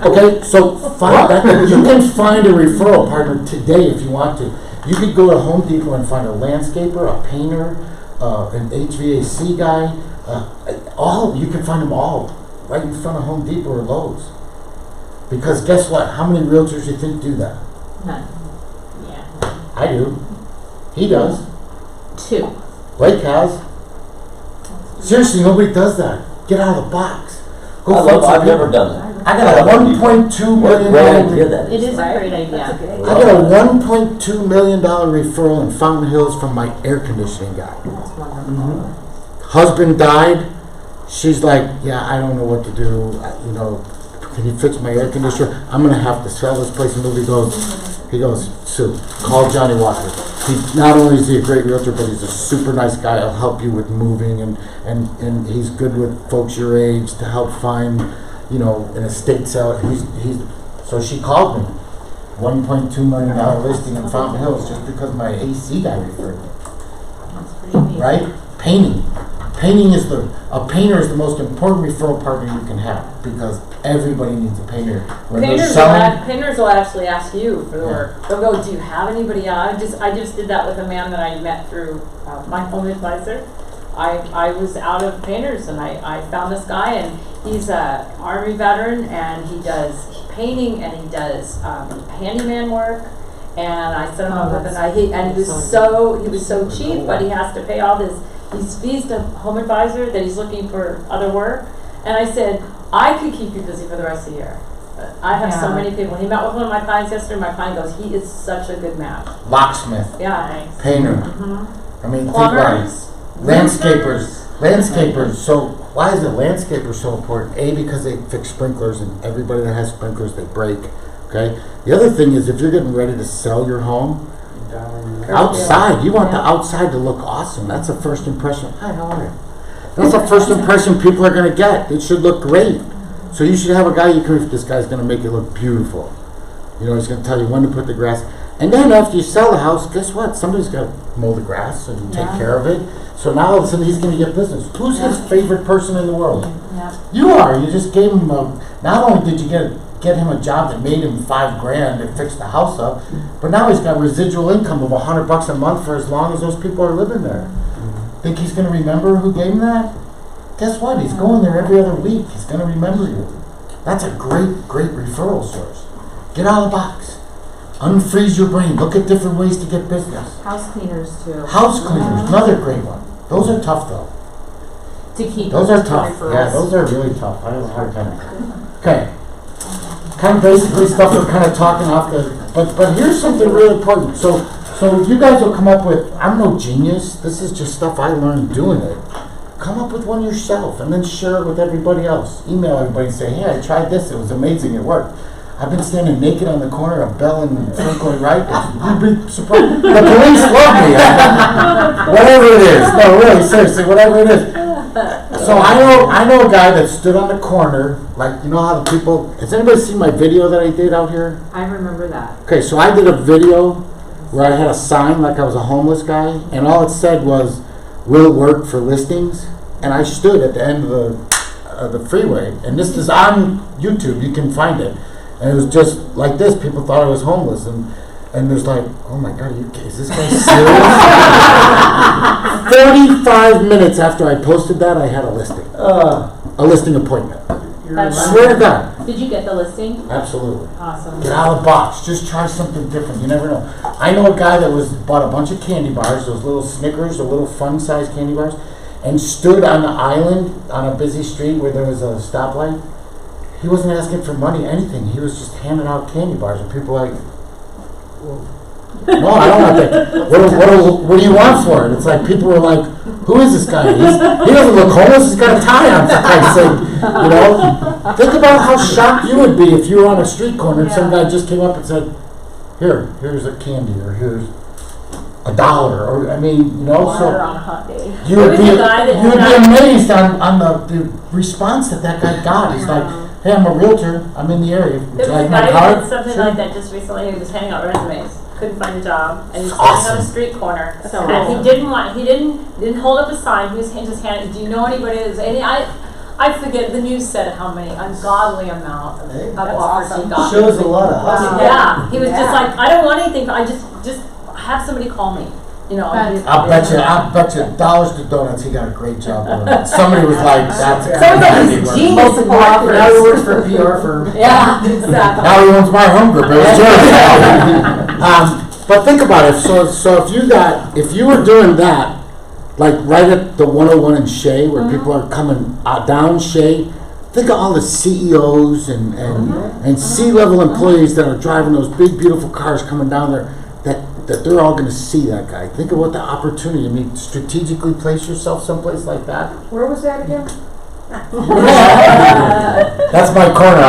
Speaker 2: Okay, so find that. You can find a referral partner today if you want to. You could go to Home Depot and find a landscaper, a painter, an HVAC guy. You can find them all right in front of Home Depot or Lowe's. Because guess what? How many realtors do you think do that?
Speaker 8: None. Yeah.
Speaker 2: I do. He does.
Speaker 8: 2.
Speaker 2: Blake has. Seriously, nobody does that. Get out of the box.
Speaker 3: I've never done that.
Speaker 2: I got a $1.2
Speaker 3: What a
Speaker 2: million.
Speaker 3: great idea that
Speaker 8: It
Speaker 3: is.
Speaker 8: is a great idea.
Speaker 2: I got a $1.2 million referral in Fountain Hills from my air conditioning guy. Husband died. She's like, yeah, I don't know what to do. Can you fix my air conditioner? I'm gonna have to sell this place and move. He goes, Sue, call Johnny Walker. Not only is he a great realtor, but he's a super nice guy. He'll help you with moving and he's good with folks your age to help find, an estate sale. So she called me. $1.2 million listing in Fountain Hills just because my AC guy referred me.
Speaker 8: That's pretty amazing.
Speaker 2: Right? Painting. A painter is the most important referral partner you can have because everybody needs a painter. When they're selling,
Speaker 1: Painters will actually ask you for the
Speaker 2: Yeah.
Speaker 1: work. They'll go, do you have anybody on? I just did that with a man that I met through my home advisor. I was out of painters and I found this guy and he's a Army veteran and he does painting and he does handyman work. And I set him up with he was so cheap, but he has to pay all his fees to home advisor that he's looking for other work. And I said, I could keep you busy for the rest of the year. I have so many people. He met with one of my clients yesterday. My client goes, he is such a good match.
Speaker 2: locksmith,
Speaker 1: Yeah.
Speaker 2: painter. I mean, think about it.
Speaker 1: Plumbers.
Speaker 2: Landscapers. So why is a landscaper so important? A, because they fix sprinklers, and everybody that has sprinklers, they break. Okay. The other thing is, if you're getting ready to sell your home, outside, you want the outside to look awesome. That's the first impression. Hi, how are you? That's the first impression people are going to get. It should look great. So you should have a guy this guy's going to make it look beautiful. He's going to tell you when to put the grass. And then after you sell the house, guess what? Somebody's got to mow the grass and take care of it. So now all of a sudden he's going to get business. Who's his favorite person in the world?
Speaker 8: Yeah.
Speaker 2: You are. You just gave him not only did you get him a job that made him $5,000 to fix the house up, but now he's got residual income of $100 a month for as long as those people are living there. Think he's going to remember who gave him that? Guess what? He's going there every other week. He's going to remember you. That's a great referral source. Get out of the box. Unfreeze your brain. Look at different ways to get business.
Speaker 8: House cleaners too.
Speaker 2: House cleaners, another great one. Those are tough though.
Speaker 8: To keep
Speaker 2: Those are
Speaker 8: to
Speaker 2: tough.
Speaker 8: referrals.
Speaker 2: Yeah, those are really tough. I have a hard time. Okay. kind of basically stuff we're kind of talking off the, but here's something really important. So you guys will come up with, I'm no genius, this is just stuff I learned doing it. Come up with one yourself and then share it with everybody else. Email everybody and say, hey, I tried this, it was amazing, it worked. I've been standing naked on the corner of Bell and Franklin Wright. You'd be surprised. The police love me. Whatever it is. No, really, seriously, whatever it is. So I know a guy that stood on the corner, like, you know how the people, has anybody seen my video that I did out here?
Speaker 8: I remember that.
Speaker 2: Okay, so I did a video where I had a sign like I was a homeless guy, and all it said was, will work for listings. And I stood at the end of the freeway, and this is on YouTube, you can find it. And it was just like this, people thought I was homeless, and there's like, oh my God, is this guy serious? 45 minutes after I posted that, I had a listing. A listing appointment. Swear to God.
Speaker 8: Did you get the listing?
Speaker 2: Absolutely.
Speaker 8: Awesome.
Speaker 2: Get out of the box. Just try something different. You never know. I know a guy that bought a bunch of candy bars, those little Snickers, the little fun-sized candy bars, and stood on the island on a busy street where there was a stoplight. He wasn't asking for money, anything. He was just handing out candy bars, and people were like, no, I don't want that. What do you want for it? It's like people were like, who is this guy? He doesn't look homeless. He's got a tie on, for Christ's sake. You know? Think about how shocked you would be if you were on a street corner and some guy just came up and said, here's a candy, or here's $1, or I mean, you know,
Speaker 8: Water on a hot day.
Speaker 2: you would be amazed on the response that guy got. He's like, hey, I'm a realtor. I'm in the area. Would
Speaker 1: There
Speaker 2: you
Speaker 1: was
Speaker 2: like
Speaker 1: a
Speaker 2: my
Speaker 1: guy who
Speaker 2: card?
Speaker 1: did something
Speaker 2: Sure.
Speaker 1: like that just recently. He was handing out resumes, couldn't find a job, and he was
Speaker 2: Awesome.
Speaker 1: standing on a street corner.
Speaker 8: So
Speaker 1: And
Speaker 8: awesome.
Speaker 1: he didn't hold up a sign. He was just handing. Do you know anybody that's any? I forget. The news said how many ungodly amount of
Speaker 4: Hey,
Speaker 1: offers he got.
Speaker 4: Shows a lot of hustle.
Speaker 1: Yeah, he was just like, I don't want anything. I just have somebody call me. You know.
Speaker 8: That's-
Speaker 2: I'll bet you dollars to donuts he got a great job doing it. Somebody was like, that's
Speaker 1: Sounds like he's a genius in marketing.
Speaker 4: Now he works for a PR firm.
Speaker 1: Yeah, exactly.
Speaker 2: now he owns my home group. It was yours. But think about it. So if you were doing that, like right at the 101 in Shea, where people are coming down Shea, think of all the CEOs and C-level employees that are driving those big, beautiful cars coming down there, that they're all going to see that guy. Think about the opportunity. I mean, strategically place yourself someplace like that.
Speaker 6: Where was that again?
Speaker 2: That's my corner.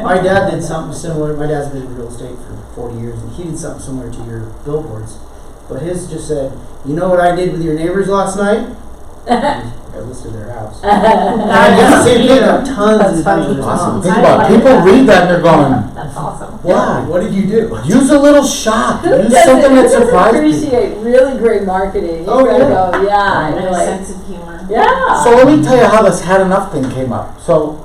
Speaker 4: My dad did something similar. My dad's been in real estate for 40 years, and he did something similar to your billboards. But his just said, you know what I did with your neighbors last night? I listed their house. I did the same thing on tons and tons of
Speaker 2: Awesome.
Speaker 4: times.
Speaker 2: Think about it. People read that and they're going,
Speaker 1: That's awesome.
Speaker 2: yeah.
Speaker 4: What did you do?
Speaker 2: Use a little shock.
Speaker 6: Who
Speaker 2: Use something that
Speaker 6: doesn't
Speaker 2: surprises people.
Speaker 6: appreciate really great marketing? You
Speaker 4: Oh,
Speaker 6: gotta
Speaker 4: yeah.
Speaker 6: go, yeah.
Speaker 8: And
Speaker 6: you're
Speaker 8: a
Speaker 6: like,
Speaker 8: sense of humor.
Speaker 6: yeah.
Speaker 2: So let me tell you how this Had Enough thing came up. So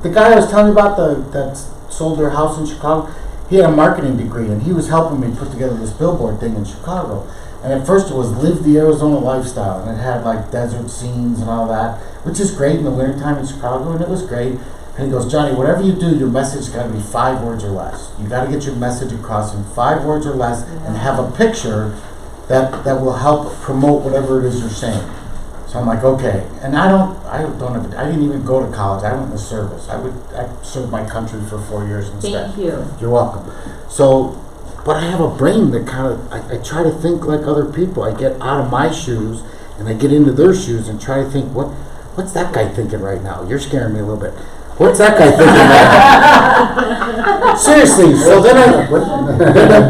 Speaker 2: the guy I was telling you about that sold their house in Chicago, he had a marketing degree and he was helping me put together this billboard thing in Chicago. And at first it was live the Arizona lifestyle, and it had like desert scenes and all that, which is great in the wintertime in Chicago, and it was great. And he goes, Johnny, whatever you do, your message got to be 5 words or less. You got to get your message across in 5 words or less, and have a picture that will help promote whatever it is you're saying. So I'm like, okay. And I didn't even go to college. I went in the service. I served my country for 4 years instead.
Speaker 8: Thank you.
Speaker 2: You're welcome. So, but I have a brain that kind of, I try to think like other people. I get out of my shoes and I get into their shoes and try to think, what's that guy thinking right now? You're scaring me a little bit. What's that guy thinking right now? Seriously. So then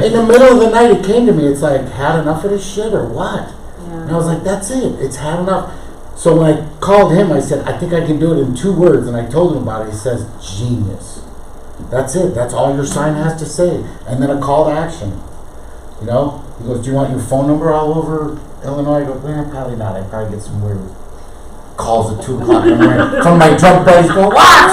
Speaker 2: in the middle of the night, it came to me. It's like, had enough of this shit or what?
Speaker 8: Yeah.
Speaker 2: And I was like, that's it. It's had enough. So when I called him, I said, I think I can do it in 2 words. And I told him about it. He says, genius. That's it. That's all your sign has to say. And then a call to action. You know? He goes, do you want your phone number all over Illinois? I go, probably not. I probably get some weird calls at 2 o'clock in the morning from my drunk buddies go, what?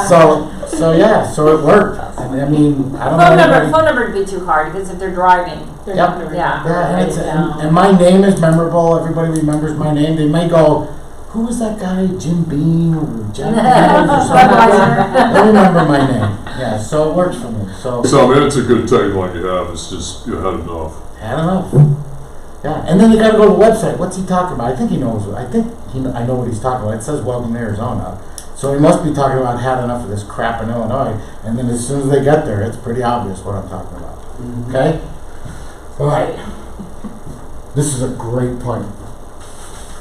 Speaker 2: So it worked. And I mean, I don't know.
Speaker 1: Phone number would be too hard because if they're driving,
Speaker 8: They're
Speaker 2: Yep.
Speaker 8: not gonna
Speaker 1: Yeah.
Speaker 8: remember.
Speaker 2: Yeah, and,
Speaker 8: Right?
Speaker 2: and my name is memorable. Everybody remembers my name. They may go, who was that guy, Jim Beam or Jack Beam or something? They remember my name. Yeah, so it works for me. So
Speaker 7: So, I mean, it's a good tagline you have. It's just, you had enough.
Speaker 2: had enough. Yeah, and then you got to go to the website. What's he talking about? I think he knows. I know what he's talking about. It says Welcome to Arizona. So he must be talking about had enough of this crap in Illinois, and then as soon as they get there, it's pretty obvious what I'm talking about. Okay? All right. This is a great point.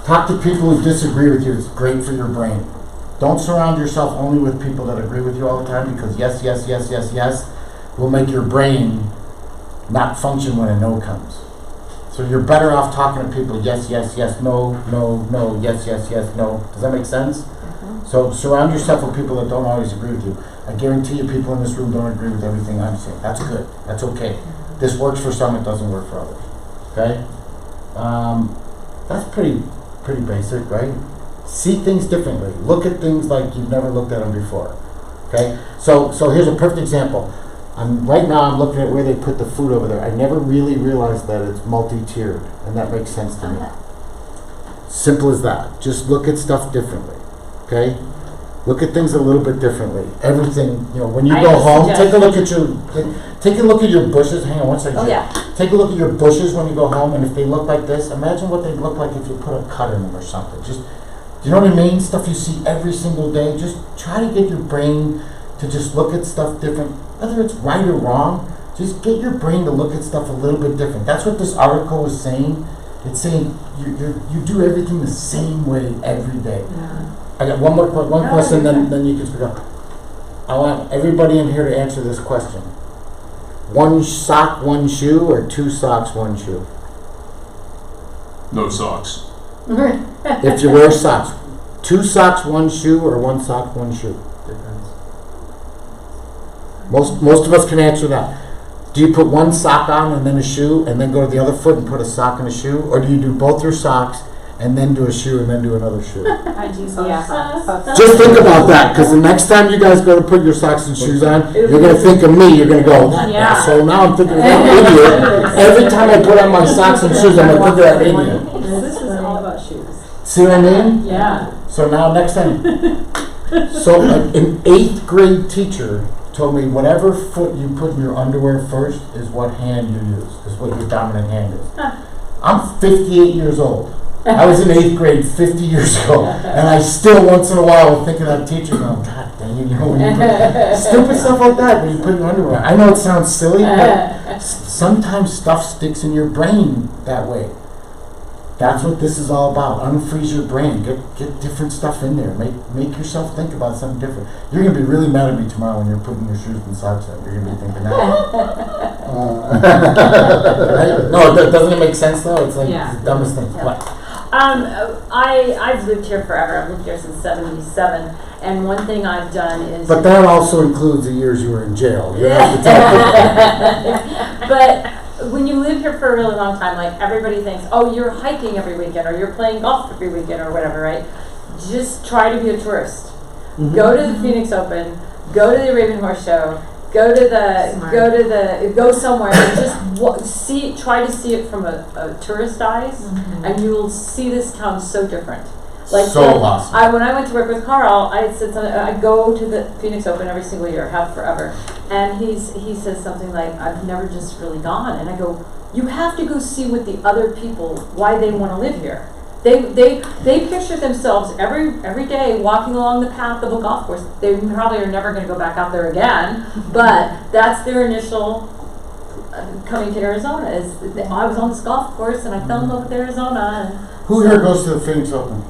Speaker 2: Talk to people who disagree with you. It's great for your brain. Don't surround yourself only with people that agree with you all the time, because yes, yes, yes, yes, yes will make your brain not function when a no comes. So you're better off talking to people, yes, yes, yes, no, no, no, yes, yes, yes, no. Does that make sense? So surround yourself with people that don't always agree with you. I guarantee you people in this room don't agree with everything I'm saying. That's good. That's okay. This works for some, it doesn't work for others. Okay? That's pretty basic, right? See things differently. Look at things like you've never looked at them before. Okay? So here's a perfect example. Right now I'm looking at where they put the food over there. I never really realized that it's multi-tiered, and that makes sense to me. Simple as that. Just look at stuff differently. Okay? Look at things a little bit differently. Everything, when you go home, take a look at your bushes. Hang on one second.
Speaker 1: Oh, yeah.
Speaker 2: Take a look at your bushes when you go home, and if they look like this, imagine what they'd look like if you put a cut in them or something. Just, do you know what I mean? Stuff you see every single day. Just try to get your brain to just look at stuff different. Whether it's right or wrong, just get your brain to look at stuff a little bit different. That's what this article was saying. It's saying you do everything the same way every day.
Speaker 1: Yeah.
Speaker 2: I got one question, then you can speak up. I want everybody in here to answer this question. 1 sock, 1 shoe, or 2 socks, 1 shoe?
Speaker 7: No socks.
Speaker 2: If you wear socks, 2 socks, 1 shoe, or 1 sock, 1 shoe?
Speaker 4: Depends.
Speaker 2: Most of us can answer that. Do you put 1 sock on and then a shoe, and then go to the other foot and put a sock and a shoe? Or do you do both your socks and then do a shoe and then do another shoe?
Speaker 8: I do socks.
Speaker 2: Just think about that, because the next time you guys go to put your socks and shoes on, you're going to think of me. You're going to go, that
Speaker 8: Yeah.
Speaker 2: asshole. Now I'm thinking of that idiot. Every time I put on my socks and shoes, I'm going to think of that idiot.
Speaker 1: This is all about shoes.
Speaker 2: See what I mean?
Speaker 1: Yeah.
Speaker 2: So now next time. So an 8th grade teacher told me whatever foot you put in your underwear first is what hand you use, is what your dominant hand is. I'm 58 years old. I was in 8th grade 50 years ago, and I still once in a while will think of that teacher going, God dang it, when you put stupid stuff like that when you put your underwear. I know it sounds silly, but sometimes stuff sticks in your brain that way. That's what this is all about. Unfreeze your brain. Get different stuff in there. Make yourself think about something different. You're gonna be really mad at me tomorrow when you're putting your shoes and socks on. You're gonna be thinking that. Right? No, doesn't it make sense though? It's like it's the dumbest thing.
Speaker 1: Yeah.
Speaker 2: What?
Speaker 1: I've lived here forever. I've lived here since '77, and one thing I've done is.
Speaker 2: But that also includes the years you were in jail. You have to tell
Speaker 1: But when you live here for a really long time, like everybody thinks, oh, you're hiking every weekend, or you're playing golf every weekend, or whatever, right? Just try to be a tourist.
Speaker 4: Mm-hmm.
Speaker 1: Go to the Phoenix Open. Go to the Raven Horse Show. Go somewhere and just try to see it from a tourist eyes, and you will see this town so different. Like
Speaker 2: so awesome.
Speaker 1: When I went to work with Carl, I said something. I go to the Phoenix Open every single year, have forever, and he says something like, "I've never just really gone," and I go, "You have to go see what the other people why they want to live here." They picture themselves every day walking along the path of a golf course. They probably are never going to go back out there again, but that's their initial coming to Arizona. I was on this golf course and I fell in love with Arizona. And
Speaker 2: Who here goes to the Phoenix Open?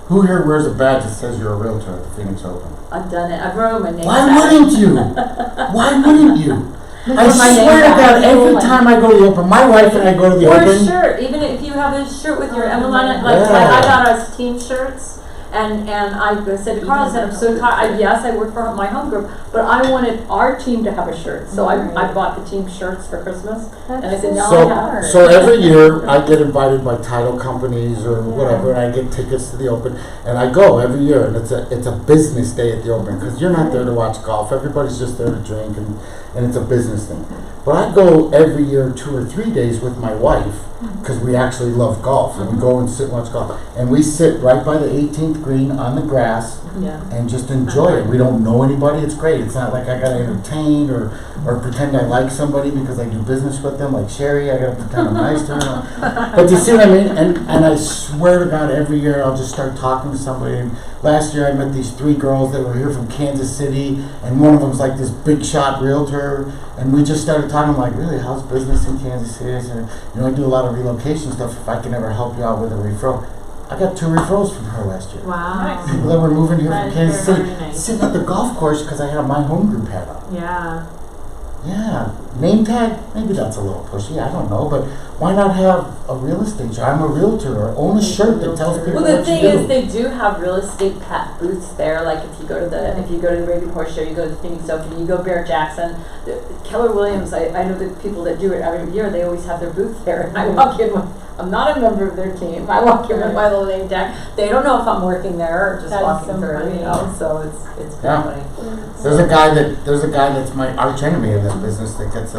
Speaker 2: Who here wears a badge that says you're a realtor at the Phoenix Open?
Speaker 1: I've done it. I've wrote my name.
Speaker 2: Why wouldn't you? Why wouldn't you? I swear to God, every time I go to the Open, my wife and I go to the
Speaker 1: Or
Speaker 2: Open.
Speaker 1: a shirt, even if you have a shirt with your emblem on it, like I got us team shirts, and I said to Carl, I said, I'm so tired. Yes, I work for my home group, but I wanted our team to have a shirt, so I bought the team shirts for Christmas, and I said, now I have.
Speaker 2: So every year I get invited by title companies or whatever, and I get tickets to the Open, and I go every year, and it's a business day at the Open, because you're not there to watch golf. Everybody's just there to drink, and it's a business thing. But I go every year 2 or 3 days with my wife, because we actually love golf, and we go and sit and watch golf. And we sit right by the 18th green on the grass and just enjoy it. We don't know anybody. It's great. It's not like I got to entertain or pretend I like somebody because I do business with them, like Sherry. I got to pretend I'm nice to her. But you see what I mean? And I swear to God, every year I'll just start talking to somebody, and last year I met these 3 girls that were here from Kansas City, and one of them's like this big shot realtor, and we just started talking like, really, how's business in Kansas City? And, I do a lot of relocation stuff. If I can ever help you out with a referral. I got 2 referrals from her last year.
Speaker 5: Wow.
Speaker 2: People that were moving here
Speaker 5: That
Speaker 2: from
Speaker 5: is
Speaker 2: Kansas
Speaker 5: very
Speaker 2: City,
Speaker 5: nice.
Speaker 2: sitting at the golf course because I had my home group hat on.
Speaker 5: Yeah.
Speaker 2: Yeah, name tag, maybe that's a little pushy, I don't know, but why not have a real estate job? I'm a realtor, or own a shirt that tells people
Speaker 1: Well,
Speaker 2: what
Speaker 1: the thing
Speaker 2: you do.
Speaker 1: is, they do have real estate booths there. Like if you go to the Arabian Horse Show, you go to the Phoenix Open, you go Bear Jackson, Keller Williams. I know the people that do it every year. They always have their booth there, and I walk in with. I'm not a member of their team. I walk in with my little name tag. They don't know if I'm working there or just
Speaker 5: That's
Speaker 1: walking
Speaker 5: so
Speaker 1: through.
Speaker 5: funny.
Speaker 1: So it's pretty
Speaker 2: Yeah.
Speaker 1: funny.
Speaker 2: There's a guy that's my arch enemy in this business that gets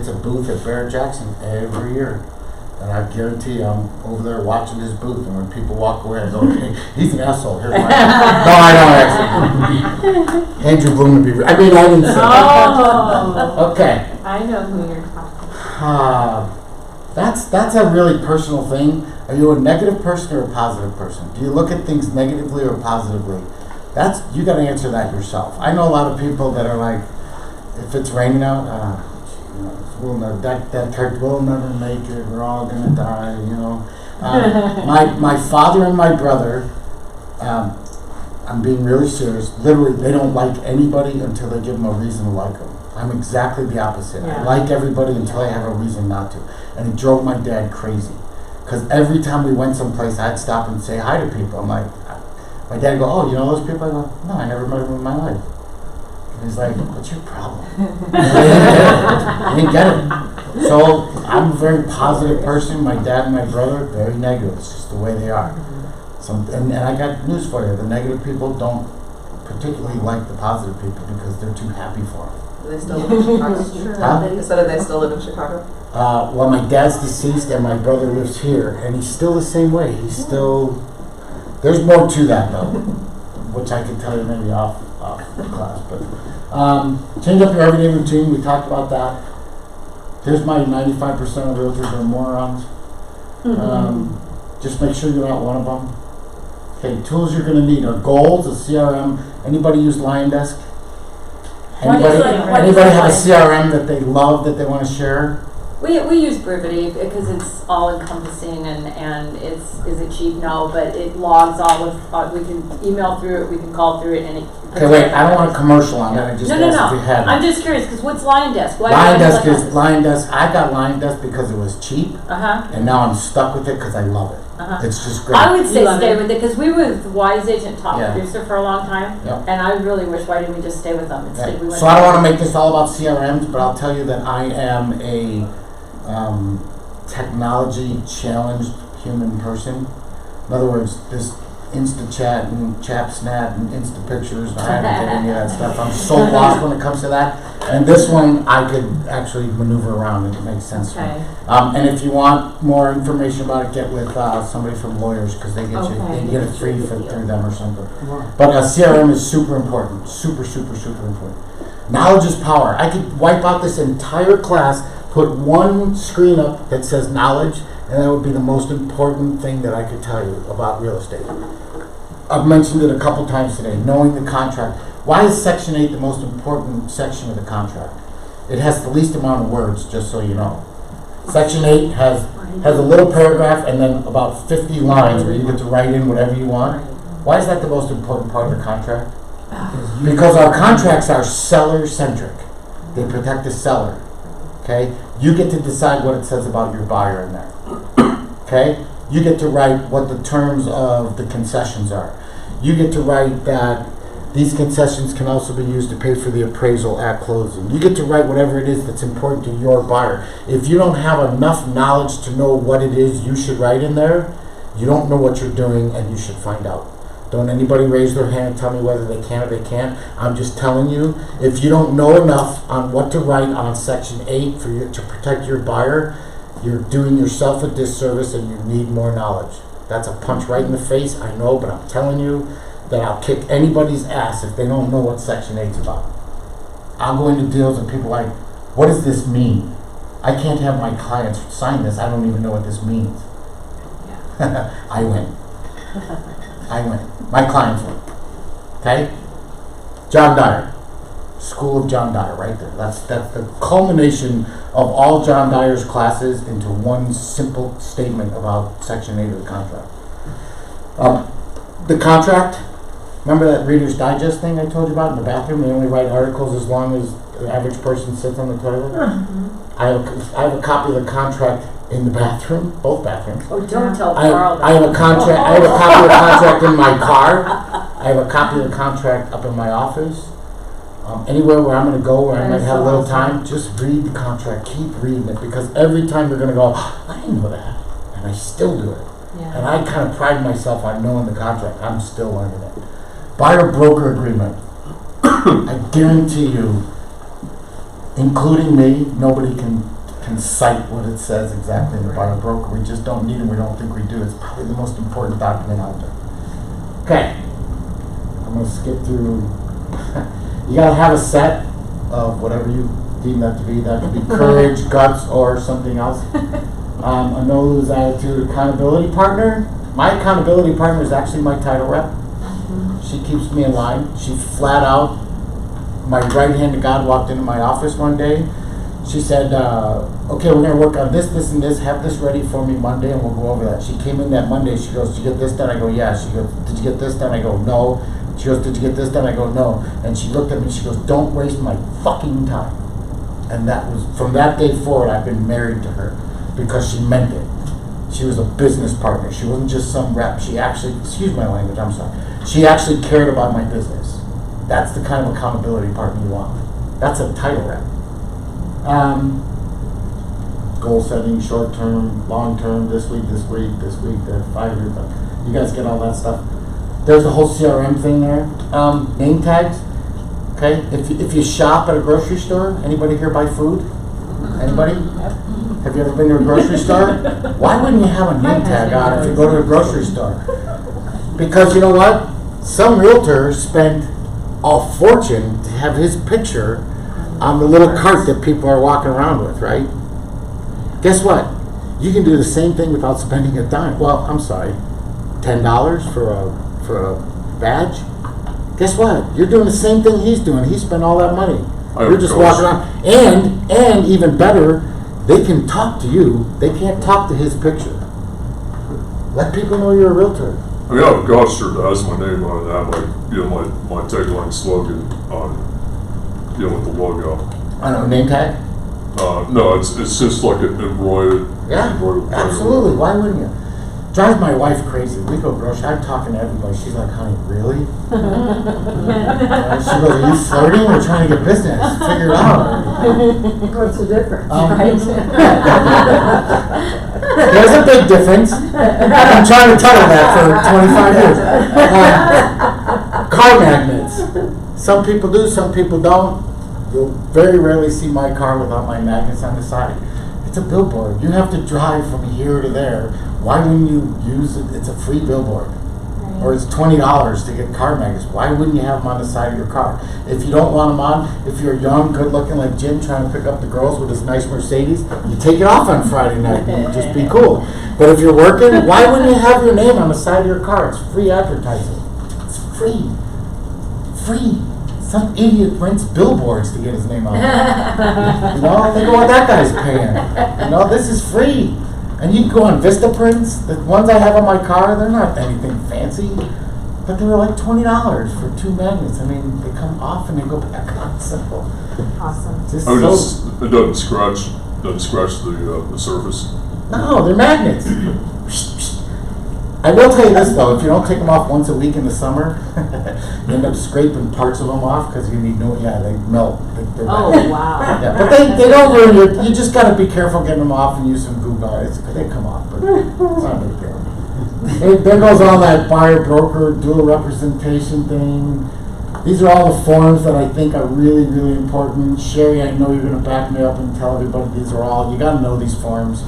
Speaker 2: a booth at Bear Jackson every year. And I guarantee you, I'm over there watching his booth, and when people walk away, I go, hey, he's an asshole. Here's my no, I don't actually. Andrew Bloom would be. I didn't say that.
Speaker 5: Oh.
Speaker 2: Okay.
Speaker 5: I know who you're talking about.
Speaker 2: That's a really personal thing. Are you a negative person or a positive person? Do you look at things negatively or positively? You got to answer that yourself. I know a lot of people that are like, if it's raining out, that kid will never make it. We're all gonna die. My father and my brother. I'm being really serious. Literally, they don't like anybody until they give them a reason to like them. I'm exactly the opposite.
Speaker 5: Yeah.
Speaker 2: I like everybody until I have a reason not to. And it drove my dad crazy. Because every time we went someplace, I'd stop and say hi to people. I'm like, my dad would go, oh, you know those people? I go, no, I never met them in my life. And he's like, what's your problem? I didn't get it. So I'm a very positive person. My dad and my brother, very negative. It's just the way they are. And I got news for you. The negative people don't particularly like the positive people because they're too happy for them.
Speaker 8: Do they still live in Chicago?
Speaker 2: Huh?
Speaker 8: You said they still live in Chicago?
Speaker 2: Well, my dad's deceased and my brother lives here, and he's still the same way. He's still. There's more to that though, which I could tell you maybe off the class. But change up your everyday routine. We talked about that. Here's my 95% of realtors are morons. Just make sure you're not one of them. Okay, tools you're going to need are goals, a CRM. Anybody use LionDesk? Anybody have a CRM that they love that they want to share?
Speaker 1: We use Brivity because it's all encompassing and is it cheap? No, but it logs all of. We can email through it, we can call through it, and it.
Speaker 2: Okay, wait. I don't want a commercial on that. I just asked if you had.
Speaker 1: I'm just curious because what's LionDesk?
Speaker 2: LionDesk. I got LionDesk because it was cheap, and now I'm stuck with it because I love it. It's just great.
Speaker 1: I would say stay with it because we were with Wise Agent Top
Speaker 2: Yeah.
Speaker 1: Producer for a long time,
Speaker 2: Yep.
Speaker 1: and I really wish why didn't we just stay with them instead? We went
Speaker 2: So I don't want to make this all about CRMs, but I'll tell you that I am a technology challenged human person. In other words, this InstaChat and ChapSnap and Insta Pictures, I haven't did any of that stuff. I'm so lost when it comes to that. And this one I could actually maneuver around and it makes sense for me. And if you want more information about it, get with somebody from Lawyers because they get you get it free through them or something. But CRM is super important, super important. Knowledge is power. I could wipe out this entire class, put one screen up that says knowledge, and that would be the most important thing that I could tell you about real estate. I've mentioned it a couple times today, knowing the contract. Why is Section 8 the most important section of the contract? It has the least amount of words, just so you know. Section 8 has a little paragraph and then about 50 lines where you get to write in whatever you want. Why is that the most important part of the contract? Because our contracts are seller-centric. They protect the seller. Okay? You get to decide what it says about your buyer in there. Okay? You get to write what the terms of the concessions are. You get to write that these concessions can also be used to pay for the appraisal at closing. You get to write whatever it is that's important to your buyer. If you don't have enough knowledge to know what it is you should write in there, you don't know what you're doing and you should find out. Don't anybody raise their hand and tell me whether they can or they can't. I'm just telling you, if you don't know enough on what to write on Section 8 for you to protect your buyer, you're doing yourself a disservice and you need more knowledge. That's a punch right in the face, I know, but I'm telling you that I'll kick anybody's ass if they don't know what Section 8's about. I'll go into deals and people are like, what does this mean? I can't have my clients sign this. I don't even know what this means. I win. I win. My clients win. Okay? John Dyer. School of John Dyer, right there. That's the culmination of all John Dyer's classes into one simple statement about Section 8 of the contract. The contract, remember that Reader's Digest thing I told you about in the bathroom? They only write articles as long as the average person sits on the toilet. I have a copy of the contract in the bathroom, both bathrooms.
Speaker 1: Oh, don't tell Carl that.
Speaker 2: I have a contract. I have a copy of the contract in my car. I have a copy of the contract up in my office. Anywhere where I'm going to go, where I might have a little time, just read the contract. Keep reading it, because every time you're going to go, I didn't know that, and I still do it.
Speaker 1: Yeah.
Speaker 2: And I kind of pride myself on knowing the contract. I'm still learning it. Buyer-broker agreement. I guarantee you, including me, nobody can cite what it says exactly in the buyer-broker. We just don't need it. We don't think we do. It's probably the most important document out there. Okay. I'm going to skip through. You got to have a set of whatever you deem that to be. That could be courage, guts, or something else. A no-lose attitude, accountability partner. My accountability partner is actually my title rep. She keeps me in line. She flat out, my right hand to God walked into my office one day. She said, okay, we're going to work on this, and this. Have this ready for me Monday, and we'll go over that. She came in that Monday. She goes, did you get this done? I go, yeah. She goes, did you get this done? I go, no. She goes, did you get this done? I go, no. And she looked at me and she goes, don't waste my fucking time. And that was, from that day forward, I've been married to her, because she meant it. She was a business partner. She wasn't just some rep. She actually, excuse my language, I'm sorry. She actually cared about my business. That's the kind of accountability partner you want. That's a title rep. Goal setting, short term, long term, this week, 5 years. You guys get all that stuff. There's the whole CRM thing there. Name tags. Okay, if you shop at a grocery store, anybody here buy food? Anybody? Have you ever been to a grocery store? Why wouldn't you have a name tag on if you go to a grocery store? Because you know what? Some realtor spent a fortune to have his picture on the little cart that people are walking around with, right? Guess what? You can do the same thing without spending a dime. Well, I'm sorry, $10 for a badge? Guess what? You're doing the same thing he's doing. He spent all that money. You're just walking around. And even better, they can talk to you. They can't talk to his picture. Let people know you're a realtor.
Speaker 7: I mean, I have a golf shirt that has my name on it. I have my tagline slogan on, with the logo.
Speaker 2: I don't know, name tag?
Speaker 7: No, it's just like an embroidered.
Speaker 2: Yeah, absolutely. Why wouldn't you? Drives my wife crazy. We go grocery. I'm talking to everybody. She's like, honey, really? She goes, are you flirting or trying to get business? Figure it out.
Speaker 6: What's the difference,
Speaker 2: right? There's a big difference. I'm trying to tell her that for 25 years. Car magnets. Some people do, some people don't. You'll very rarely see my car without my magnets on the side. It's a billboard. You have to drive from here to there. Why wouldn't you use it? It's a free billboard. Right. Or it's $20 to get car magnets. Why wouldn't you have them on the side of your car? If you don't want them on, if you're young, good looking like Jim trying to pick up the girls with his nice Mercedes, you take it off on Friday night and just be cool. But if you're working, why wouldn't you have your name on the side of your car? It's free advertising. It's free. Free. Some idiot rents billboards to get his name on it. Think of what that guy's paying. This is free. And you can go on Vistaprints. The ones I have on my car, they're not anything fancy, but they were like $20 for 2 magnets. I mean, they come off and they go back on. Simple.
Speaker 8: Awesome.
Speaker 7: It doesn't scratch the surface.
Speaker 2: No, they're magnets. I will tell you this though, if you don't take them off once a week in the summer, you end up scraping parts of them off because you need they melt. They're
Speaker 8: wow.
Speaker 2: Yeah, but they don't ruin your, you just got to be careful getting them off and use some glue guards because they come off, but it's not a big deal. There goes all that buyer broker dual representation thing. These are all the forms that I think are really, really important. Sherry, I know you're going to back me up and tell everybody these are all, you got to know these forms.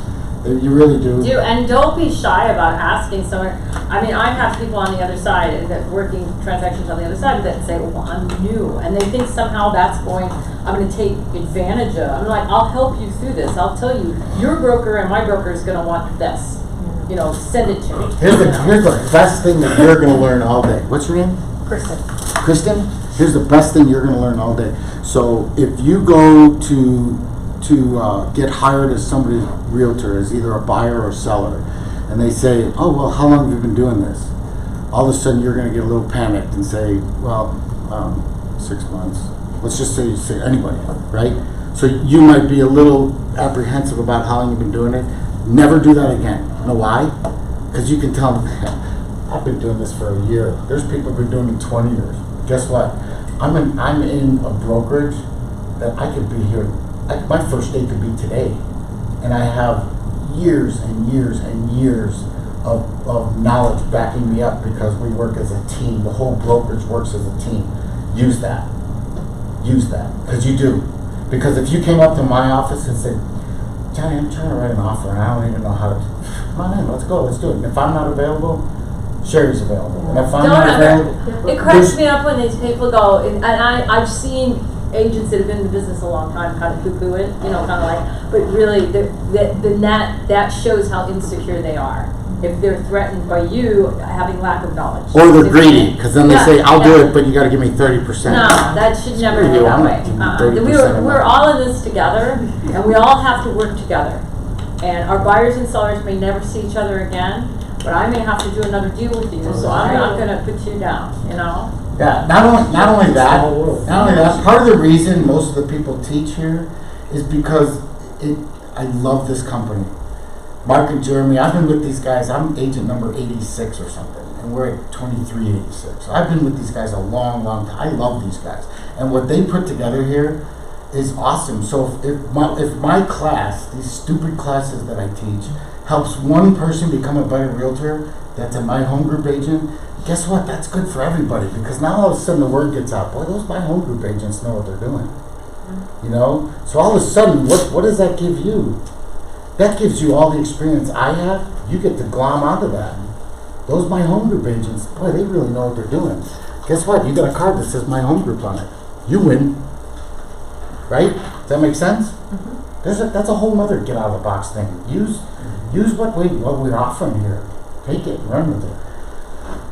Speaker 2: You really do.
Speaker 1: And don't be shy about asking someone. I mean, I have people on the other side that working transactions on the other side that say, well, I'm new. And they think somehow I'm going to take advantage of. I'm like, I'll help you through this. I'll tell you, your broker and my broker is going to want this. send it to me.
Speaker 2: Here's the best thing that you're gonna learn all day. What's your name?
Speaker 1: Kristen.
Speaker 2: Kristen, here's the best thing you're gonna learn all day. So if you go to get hired as somebody's realtor, as either a buyer or seller, and they say, oh, well, how long have you been doing this? All of a sudden you're gonna get a little panicked and say, well, 6 months. Let's just say you say anybody, right? So you might be a little apprehensive about how long you've been doing it. Never do that again. You know why? Because you can tell them, I've been doing this for a year. There's people who've been doing it 20 years. Guess what? I'm in a brokerage that I could be here. My first day could be today. And I have years and years and years of knowledge backing me up because we work as a team. The whole brokerage works as a team. Use that. Use that. Because you do. Because if you came up to my office and said, Johnny, I'm trying to write an offer and I don't even know how to. Come on in, let's go, let's do it. And if I'm not available, Sherry's available. And if I'm not available,
Speaker 1: It cracks me up when these people go, and I've seen agents that have been in the business a long time kind of poo-poo it, kind of like, but really, that shows how insecure they are. If they're threatened by you having lack of knowledge.
Speaker 2: or they're greedy, because then they say, I'll do it, but you gotta give me 30%.
Speaker 1: No, that should never be
Speaker 2: Screw you,
Speaker 1: that
Speaker 2: I'm
Speaker 1: way.
Speaker 2: not giving you 30% of
Speaker 1: We're
Speaker 2: that.
Speaker 1: all in this together, and we all have to work together. And our buyers and sellers may never see each other again, but I may have to do another deal with you, so I'm not gonna put you down,
Speaker 2: Yeah, not only that, part of the reason most of the people teach here is because I love this company. Mark and Jeremy, I've been with these guys, I'm agent number 86 or something, and we're at 2386. I've been with these guys a long, long time. I love these guys. And what they put together here is awesome. So if my class, these stupid classes that I teach, helps one person become a better realtor that's a My Home Group agent, guess what? That's good for everybody, because now all of a sudden the word gets out, boy, those My Home Group agents know what they're doing. So all of a sudden, what does that give you? That gives you all the experience I have. You get to glom onto that. Those My Home Group agents, boy, they really know what they're doing. Guess what? You got a card that says My Home Group on it. You win. Right? Does that make sense? Mm-hmm. That's a whole other get out of the box thing. Use what we're offering here. Take it and run with it.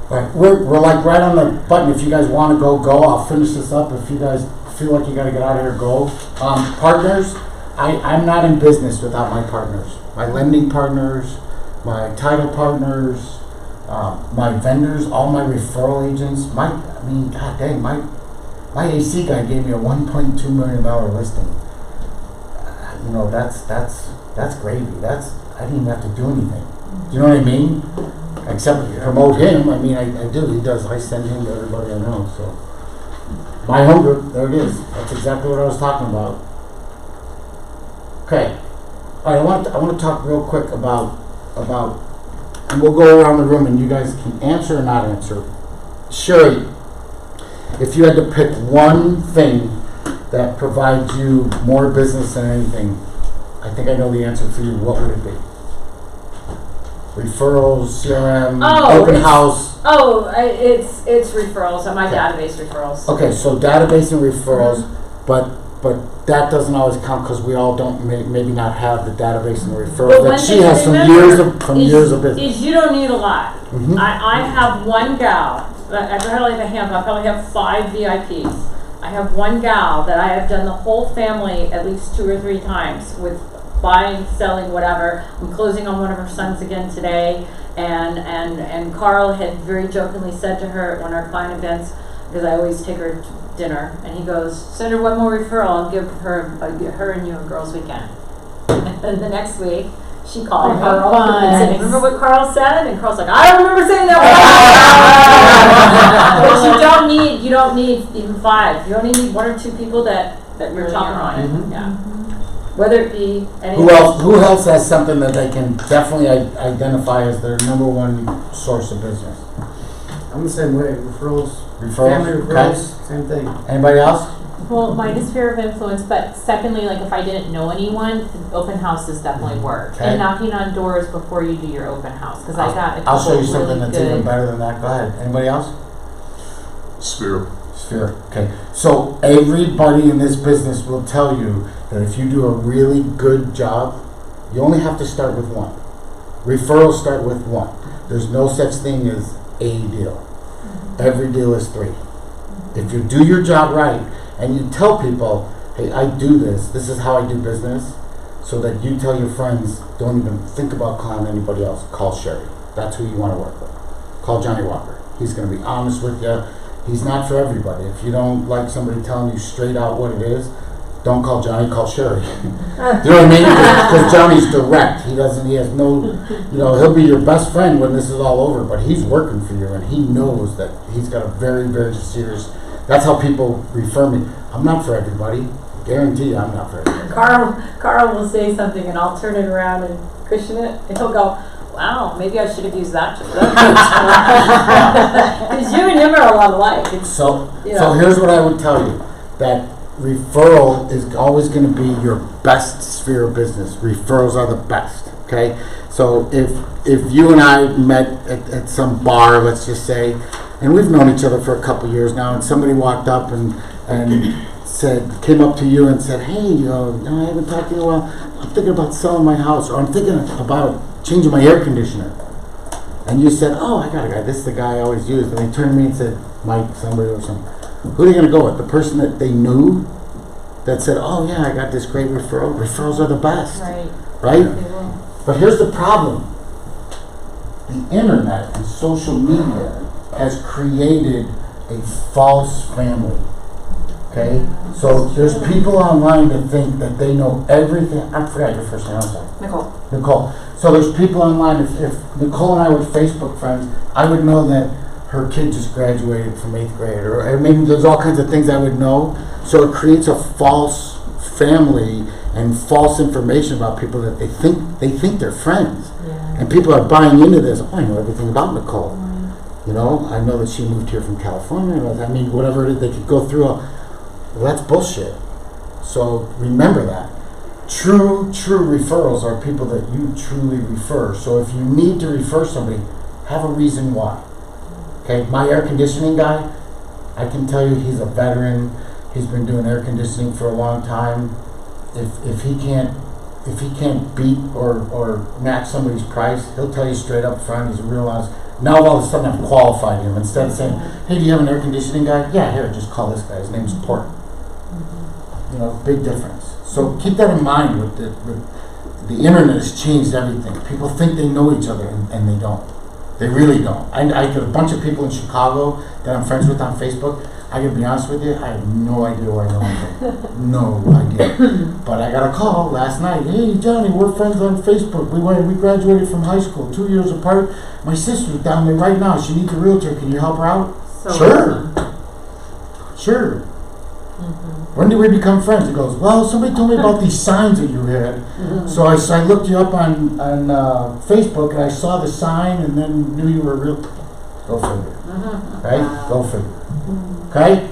Speaker 2: But we're like right on the button. If you guys want to go. I'll finish this up. If you guys feel like you got to get out of here, go. Partners. I'm not in business without my partners. My lending partners, my title partners, my vendors, all my referral agents. God dang, my AC guy gave me a $1.2 million listing. That's gravy. I didn't even have to do anything. Do you know what I mean? Except promote him. I do. He does. I send him to everybody I know. So My Home Group, there it is. That's exactly what I was talking about. Okay. All right, I want to talk real quick about, and we'll go around the room and you guys can answer or not answer. Sherry, if you had to pick one thing that provides you more business than anything, I think I know the answer for you. What would it be? Referrals, CRM, open house.
Speaker 1: It's referrals on my database referrals.
Speaker 2: Okay, so database and referrals, but that doesn't always count because we all don't maybe not have the database and the referrals that she has from years of business.
Speaker 1: Is you don't need a lot.
Speaker 2: Mm-hmm.
Speaker 1: I have one gal. I probably have 5 VIPs. I have one gal that I have done the whole family at least 2 or 3 times with buying, selling, whatever. I'm closing on one of her sons again today, and Carl had very jokingly said to her at one of our client events, because I always take her to dinner, and he goes, send her one more referral, I'll give her and you a girls' weekend. And then the next week, she called Carl and said, remember what Carl said? And Carl's like, I don't remember saying that. But you don't need even 5. You only need 1 or 2 people that you're talking on it.
Speaker 2: Mm-hmm.
Speaker 1: Yeah. Whether it be
Speaker 2: Who else has something that they can definitely identify as their number one source of business?
Speaker 4: I'm the same way. Referrals.
Speaker 2: Family
Speaker 4: referrals, same thing.
Speaker 2: Anybody else?
Speaker 5: Well, mine is sphere of influence, but secondly, like if I didn't know anyone, open houses definitely work.
Speaker 2: Okay.
Speaker 5: And knocking on doors before you do your open house, because I got a couple
Speaker 2: I'll show you
Speaker 5: really
Speaker 2: something that's
Speaker 5: good.
Speaker 2: even better than that. Go ahead. Anybody else?
Speaker 7: Sphere.
Speaker 2: Okay. So everybody in this business will tell you that if you do a really good job, you only have to start with 1. Referrals start with 1. There's no such thing as a deal. Every deal is 3. If you do your job right and you tell people, hey, I do this, this is how I do business, so that you tell your friends, don't even think about calling anybody else, call Sherry. That's who you want to work with. Call Johnny Walker. He's going to be honest with you. He's not for everybody. If you don't like somebody telling you straight out what it is, don't call Johnny, call Sherry. You know what I mean? Because Johnny's direct. He has no, he'll be your best friend when this is all over, but he's working for you and he knows that he's got a very, very serious, that's how people refer me. I'm not for everybody. Guarantee you I'm not for everybody.
Speaker 1: Carl will say something and I'll turn it around and cushion it and he'll go, wow, maybe I should have used that. Because you and him are a lot alike.
Speaker 2: So here's what I would tell you, that referral is always going to be your best sphere of business. Referrals are the best, okay? So if you and I met at some bar, let's just say, and we've known each other for a couple years now, and somebody walked up and came up to you and said, hey, I haven't talked to you in a while, I'm thinking about selling my house, or I'm thinking about changing my air conditioner. And you said, oh, I got a guy, this is the guy I always use. And they turned to me and said, Mike, somebody or something. Who are they going to go with? The person that they knew that said, oh yeah, I got this great referral. Referrals are the best. Right? But here's the problem. The internet and social media has created a false family. Okay? So there's people online that think that they know everything. I forgot your first name, I'm sorry. Nicole. So there's people online, if Nicole and I were Facebook friends, I would know that her kid just graduated from 8th grade, or maybe there's all kinds of things I would know. So it creates a false family and false information about people that they think they're friends. Yeah. And people are buying into this. Oh, I know everything about Nicole. I know that she moved here from California. I mean, whatever it is, they could go through. Well, that's bullshit. So remember that. True referrals are people that you truly refer. So if you need to refer somebody, have a reason why. Okay, my air conditioning guy, I can tell you he's a veteran. He's been doing air conditioning for a long time. If he can't beat or match somebody's price, he'll tell you straight up front. He's a real honest. Now all of a sudden I've qualified him. Instead of saying, hey, do you have an air conditioning guy? Yeah, here, just call this guy. His name's Port. Big difference. So keep that in mind. With the internet has changed everything. People think they know each other and they don't. They really don't. I got a bunch of people in Chicago that I'm friends with on Facebook. I gotta be honest with you, I have no idea where I know them. No idea. But I got a call last night. Hey, Johnny, we're friends on Facebook. We graduated from high school 2 years apart. My sister's down there right now. She needs a realtor. Can you help her out? Sure. When did we become friends? He goes, well, somebody told me about these signs that you had. So I looked you up on Facebook, and I saw the sign and then knew you were a realtor. Go figure. Right? Go figure. Okay?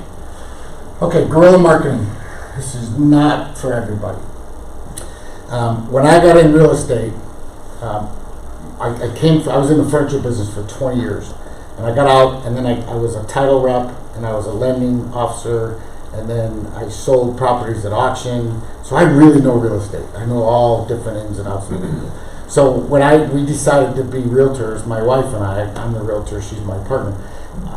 Speaker 2: Okay, guerrilla marketing. This is not for everybody. When I got in real estate, I was in the furniture business for 20 years. And I got out, and then I was a title rep, and I was a lending officer, and then I sold properties at auction. So I really know real estate. I know all different ins and outs of it. So when we decided to be realtors, my wife and I'm the realtor, she's my partner.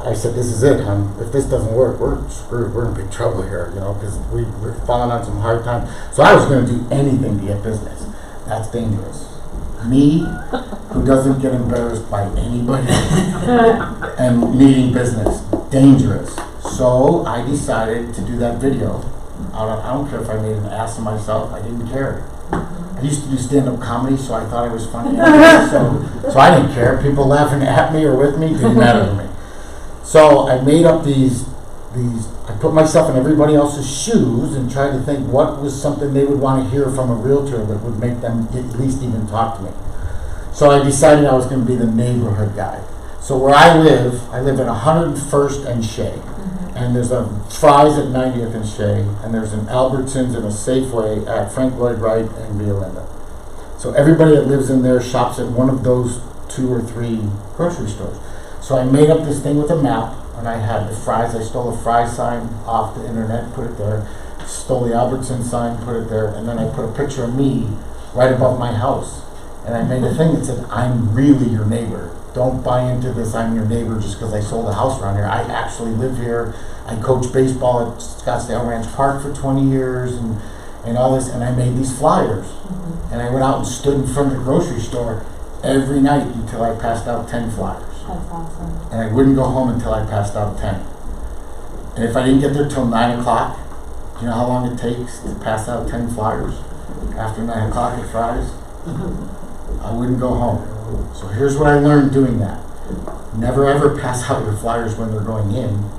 Speaker 2: I said, this is it, hon. If this doesn't work, we're screwed. We're in big trouble here, because we're falling on some hard times. So I was going to do anything to get business. That's dangerous. Me, who doesn't get embarrassed by anybody and needing business, dangerous. So I decided to do that video. I don't care if I made an ass of myself. I didn't care. I used to do stand-up comedy, so I thought I was funny. So I didn't care. People laughing at me or with me didn't matter to me. So I made up these. I put myself in everybody else's shoes and tried to think what was something they would want to hear from a realtor that would make them at least even talk to me. So I decided I was going to be the neighborhood guy. So where I live at 101st and Shea. And there's a Fry's at 90th and Shea, and there's an Albertsons and a Safeway at Frank Lloyd Wright and Via Linda. So everybody that lives in there shops at one of those 2 or 3 grocery stores. So I made up this thing with a map, and I had the Fry's. I stole a Fry's sign off the internet, put it there. Stole the Albertsons sign, put it there, and then I put a picture of me right above my house. And I made a thing that said, I'm really your neighbor. Don't buy into this, I'm your neighbor just because I sold a house around here. I actually live here. I coach baseball at Scottsdale Ranch Park for 20 years and all this. And I made these flyers. And I went out and stood in front of the grocery store every night until I passed out 10 flyers.
Speaker 5: That's awesome.
Speaker 2: And I wouldn't go home until I passed out 10. And if I didn't get there till 9 o'clock, do you know how long it takes to pass out 10 flyers after 9 o'clock at Fry's? I wouldn't go home. So here's what I learned doing that. Never ever pass out your flyers when they're going in,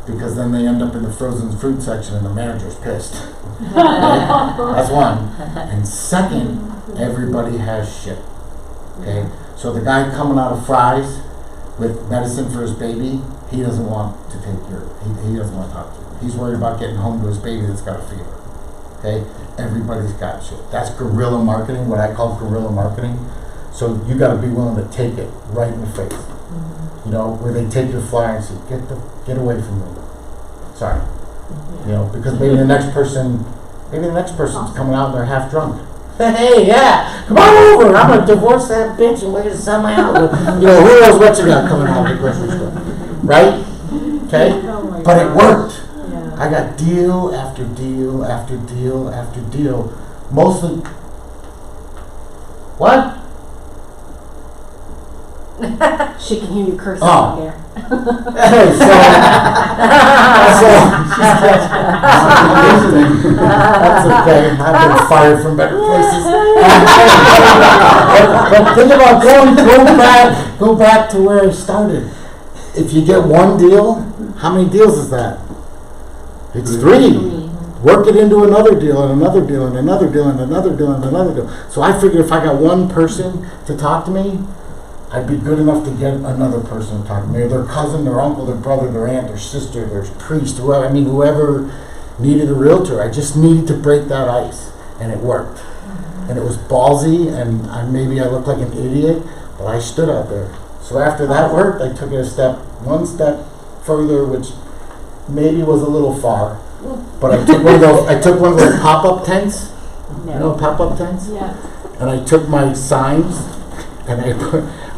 Speaker 2: because then they end up in the frozen fruit section and the manager's pissed. Okay? That's one. And second, everybody has shit. Okay? So the guy coming out of Fry's with medicine for his baby, he doesn't want to take he doesn't want to talk to you. He's worried about getting home to his baby that's got a fever. Okay? Everybody's got shit. That's guerrilla marketing, what I call guerrilla marketing. So you got to be willing to take it right in the face. You know, where they take your flyer and say, get away from me. Sorry. You know, because maybe the next person's coming out and they're half drunk. Hey, yeah, come on over. I'm gonna divorce that bitch and we're gonna sell my house. You know, who knows what you got coming out of the grocery store, right? Okay, but it worked.
Speaker 1: Yeah.
Speaker 2: I got deal after deal after deal after deal. Mostly, what?
Speaker 6: She can hear you cursing
Speaker 2: Oh.
Speaker 6: out there.
Speaker 2: Hey, that's okay. I've been fired from better places. But think about go back to where I started. If you get one deal, how many deals is that? It's 3. Work it into another deal and another deal and another deal and another deal and another deal. So I figured if I got one person to talk to me, I'd be good enough to get another person to talk to me. Their cousin, their uncle, their brother, their aunt, their sister, their priest, whoever needed a realtor. I just needed to break that ice, and it worked. And it was ballsy, and maybe I looked like an idiot, but I stood out there. So after that worked, I took it one step further, which maybe was a little far. But I took one of those pop-up tents.
Speaker 5: No.
Speaker 2: You know pop-up tents?
Speaker 5: Yeah.
Speaker 2: And I took my signs, and I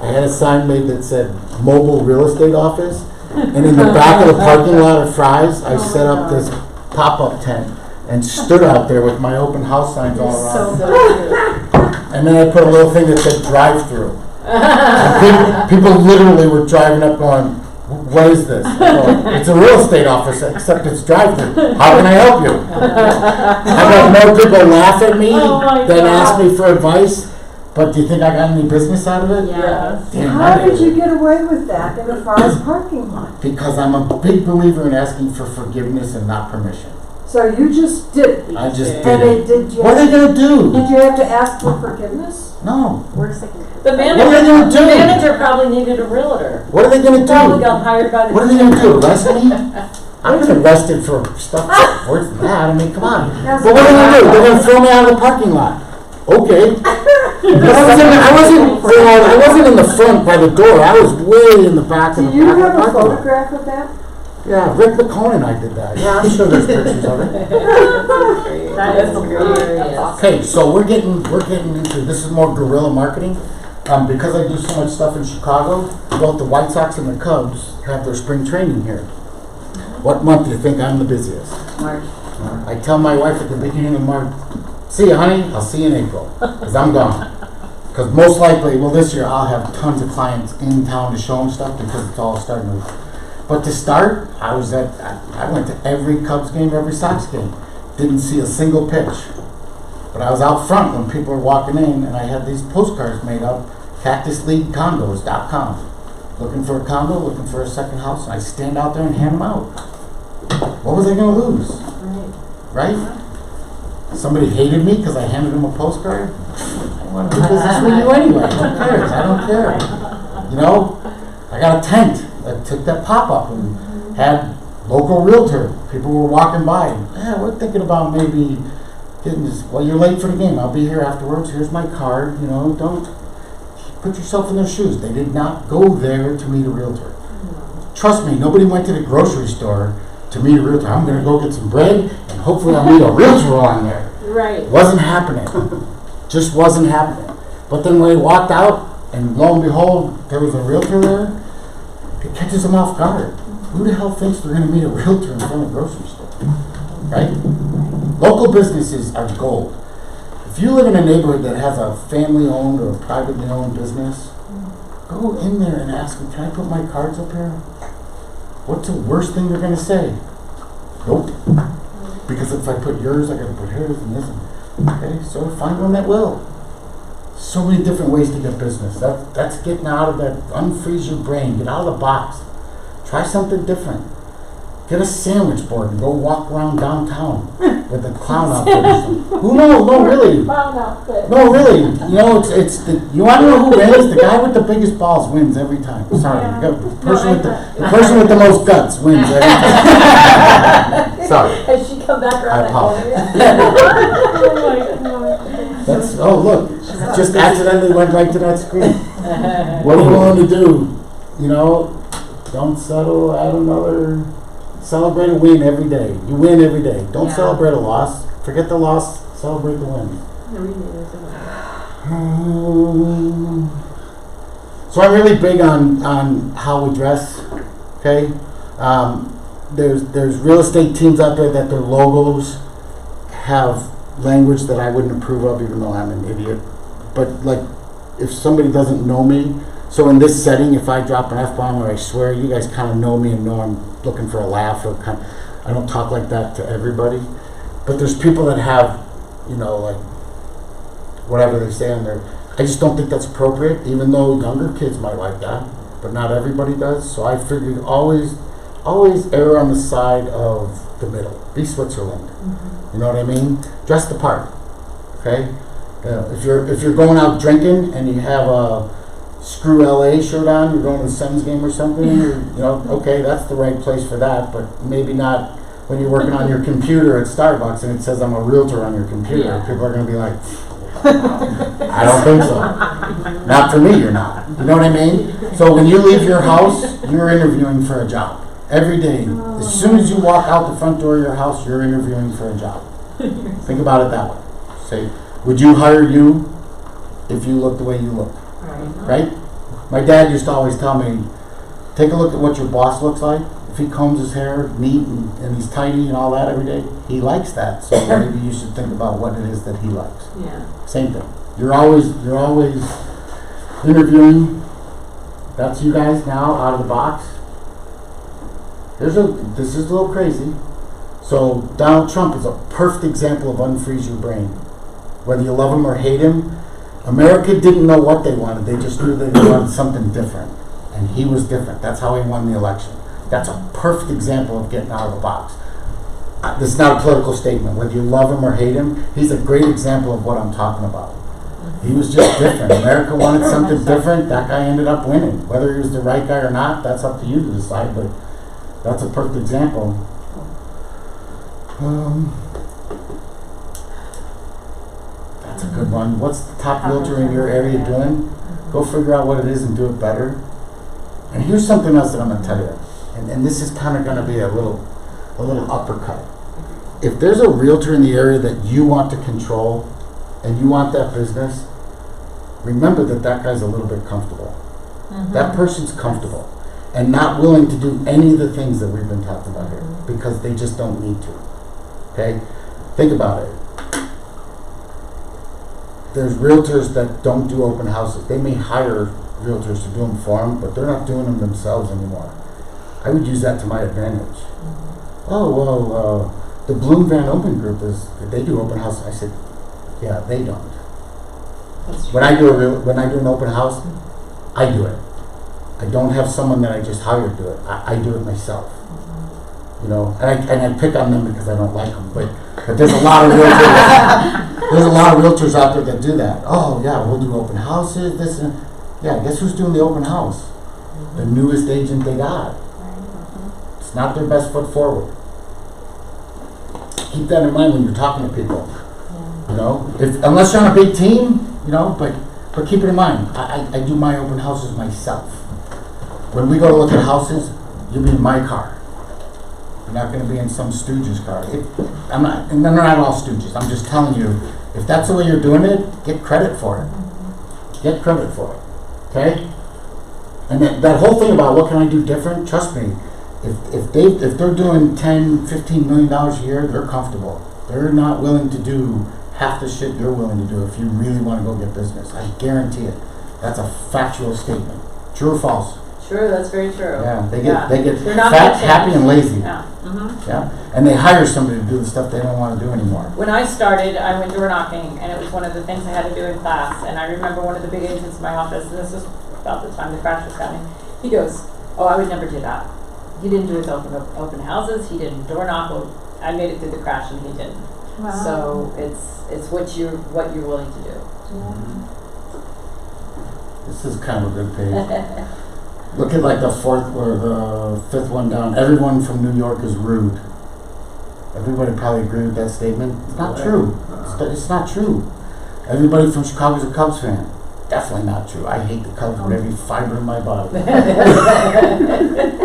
Speaker 2: had a sign made that said mobile real estate office, and in the back of the parking lot of Fry's, I set up this pop-up tent and stood out there with my open house signs all around. And then I put a little thing that said drive-through. People literally were driving up going, what is this? It's a real estate office, except it's drive-through. How can I help you? I got more people laugh at me than ask me for advice. But do you think I got any business out of it?
Speaker 1: Yeah.
Speaker 2: Damn
Speaker 6: How
Speaker 2: right.
Speaker 6: did you get away with that in the Fry's parking lot?
Speaker 2: Because I'm a big believer in asking for forgiveness and not permission.
Speaker 6: So you just did it.
Speaker 2: I just
Speaker 6: And
Speaker 2: did it.
Speaker 6: did you
Speaker 2: What are they gonna do?
Speaker 6: did you have to ask for forgiveness?
Speaker 2: No.
Speaker 1: The
Speaker 2: What are they gonna do?
Speaker 1: manager probably needed a realtor.
Speaker 2: What are they gonna
Speaker 1: Probably
Speaker 2: do?
Speaker 1: got hired by the.
Speaker 2: What are they gonna do? Arrest me? I've been arrested for stuff worse than that. I mean, come on. But what are they gonna do? They're gonna throw me out of the parking lot. Okay. But I wasn't in the front by the door. I was way in the back
Speaker 6: Do
Speaker 2: of the
Speaker 6: you
Speaker 2: back
Speaker 6: have a
Speaker 2: of the parking lot.
Speaker 6: photograph of that?
Speaker 2: Yeah, Rick McCone and I did that. Yeah, I'm sure there's pictures of it.
Speaker 1: That is hilarious.
Speaker 2: Okay, so we're getting into this is more guerrilla marketing. Because I do so much stuff in Chicago, both the White Sox and the Cubs have their spring training here. What month do you think I'm the busiest?
Speaker 1: March.
Speaker 2: I tell my wife at the beginning of March, see you, honey, I'll see you in April, because I'm gone. Because most likely, this year I'll have tons of clients in town to show them stuff because it's all starting to. But to start, I went to every Cubs game, every Sox game. Didn't see a single pitch. But I was out front when people were walking in, and I had these postcards made up, cactusleaguecondos.com. Looking for a condo, looking for a second house, and I stand out there and hand them out. What was I going to lose? Right? Somebody hated me because I handed them a postcard? I want to do business with you anyway. Who cares? I don't care. You know, I got a tent that took that pop-up and had local realtor. People were walking by. Yeah, we're thinking about maybe getting this. Well, you're late for the game. I'll be here afterwards. Here's my card. You know, don't put yourself in their shoes. They did not go there to meet a realtor. Trust me, nobody went to the grocery store to meet a realtor. I'm going to go get some bread and hopefully I'll meet a realtor on there.
Speaker 1: Right.
Speaker 2: Wasn't happening. Just wasn't happening. But then when he walked out, and lo and behold, there was a realtor there, it catches them off guard. Who the hell thinks they're going to meet a realtor in front of a grocery store? Right? Local businesses are gold. If you live in a neighborhood that has a family-owned or a privately owned business, go in there and ask them, can I put my cards up here? What's the worst thing they're going to say? Nope. Because if I put yours, I got to put hers and this. Okay, so find one that will. So many different ways to get business. That's getting out of that, unfreeze your brain, get out of the box. Try something different. Get a sandwich board and go walk around downtown with a clown outfit or something. Who knows? No, really.
Speaker 1: Clown outfit.
Speaker 2: No, really. You know, it's the, you want to know who wins? The guy with the biggest balls wins every time. Sorry, the person with the most guts wins every time. Sorry.
Speaker 1: Has she come back around?
Speaker 2: I apologize.
Speaker 1: Oh
Speaker 2: That's, oh look, just accidentally went right to that screen. What are you willing to do? You know, don't settle, add another. Celebrate a win every day. You win every day. Don't celebrate a loss. Forget the loss. Celebrate the win. So I'm really big on how we dress. Okay, there's real estate teams out there that their logos have language that I wouldn't approve of, even though I'm an idiot. But like, if somebody doesn't know me, so in this setting, if I drop an F-bomb or I swear, you guys kind of know me and know I'm looking for a laugh or I don't talk like that to everybody. But there's people that have, you know, like whatever they say on there. I just don't think that's appropriate, even though younger kids might like that, but not everybody does. So I figured always err on the side of the middle. Be Switzerland. You know what I mean? Dress the part. Okay. If you're going out drinking and you have a Screw LA shirt on, you're going to the Suns game or something, you know, okay, that's the right place for that, but maybe not when you're working on your computer at Starbucks and it says I'm a realtor on your computer.
Speaker 5: Yeah.
Speaker 2: People are going to be like, I don't think so. Not for me, you're not. You know what I mean? So when you leave your house, you're interviewing for a job. Every day. As soon as you walk out the front door of your house, you're interviewing for a job. Think about it that way. Say, would you hire you if you look the way you look? Right? My dad used to always tell me, take a look at what your boss looks like. If he combs his hair neat and he's tidy and all that every day, he likes that. So maybe you should think about what it is that he likes.
Speaker 5: Yeah.
Speaker 2: Same thing. You're always interviewing. That's you guys now out of the box. This is a little crazy. So Donald Trump is a perfect example of unfreeze your brain. Whether you love him or hate him, America didn't know what they wanted. They just knew they wanted something different. And he was different. That's how he won the election. That's a perfect example of getting out of the box. This is not a political statement. Whether you love him or hate him, he's a great example of what I'm talking about. He was just different. America wanted something different. That guy ended up winning. Whether he was the right guy or not, that's up to you to decide. But that's a perfect example. That's a good one. What's the top realtor in your area doing? Go figure out what it is and do it better. And here's something else that I'm going to tell you. And this is kind of going to be a little uppercut. If there's a realtor in the area that you want to control and you want that business, remember that guy's a little bit comfortable. That person's comfortable and not willing to do any of the things that we've been talking about here because they just don't need to. Okay? Think about it. There's realtors that don't do open houses. They may hire realtors to do them for them, but they're not doing them themselves anymore. I would use that to my advantage. Oh, well, the Bloom Van Open group they do open houses. I said, yeah, they don't. When I do an open house, I do it. I don't have someone that I just hired to do it. I do it myself. You know, and I pick on them because I don't like them. But there's a lot of realtors. There's a lot of realtors out there that do that. Oh yeah, we'll do open houses. This and yeah. Guess who's doing the open house? The newest agent they got. It's not their best foot forward. Keep that in mind when you're talking to people. You know, unless you're on a big team, you know, but keep it in mind. I do my open houses myself. When we go to look at houses, you'll be in my car. You're not going to be in some stooge's car. I'm not, and they're not all stooges. I'm just telling you, if that's the way you're doing it, get credit for it. get credit for it, okay? And that whole thing about what can I do different, trust me, if they're doing $10, $15 million a year, they're comfortable. They're not willing to do half the shit you're willing to do if you really want to go get business. I guarantee it. That's a factual statement. True or false?
Speaker 1: True, that's very true.
Speaker 2: Yeah, they
Speaker 1: Yeah.
Speaker 2: get
Speaker 1: They're not
Speaker 2: fat,
Speaker 1: gonna
Speaker 2: happy,
Speaker 1: change.
Speaker 2: and lazy.
Speaker 1: Yeah. Mm-hmm.
Speaker 2: Yeah, and they hire somebody to do the stuff they don't want to do anymore.
Speaker 1: When I started, I went door knocking, and it was one of the things I had to do in class. And I remember one of the big agents in my office, and this was about the time the crash was coming. He goes, "Oh, I would never do that." He didn't do his open houses. He didn't door knock. Well, I made it through the crash, and he didn't.
Speaker 5: Wow.
Speaker 1: So it's what you're willing to do.
Speaker 2: This is kind of a good page. Look at like the fourth or the fifth one down. Everyone from New York is rude. Everybody probably agree with that statement. It's not true. It's not true. Everybody from Chicago is a Cubs fan. Definitely not true. I hate the Cubs with every fiber in my body.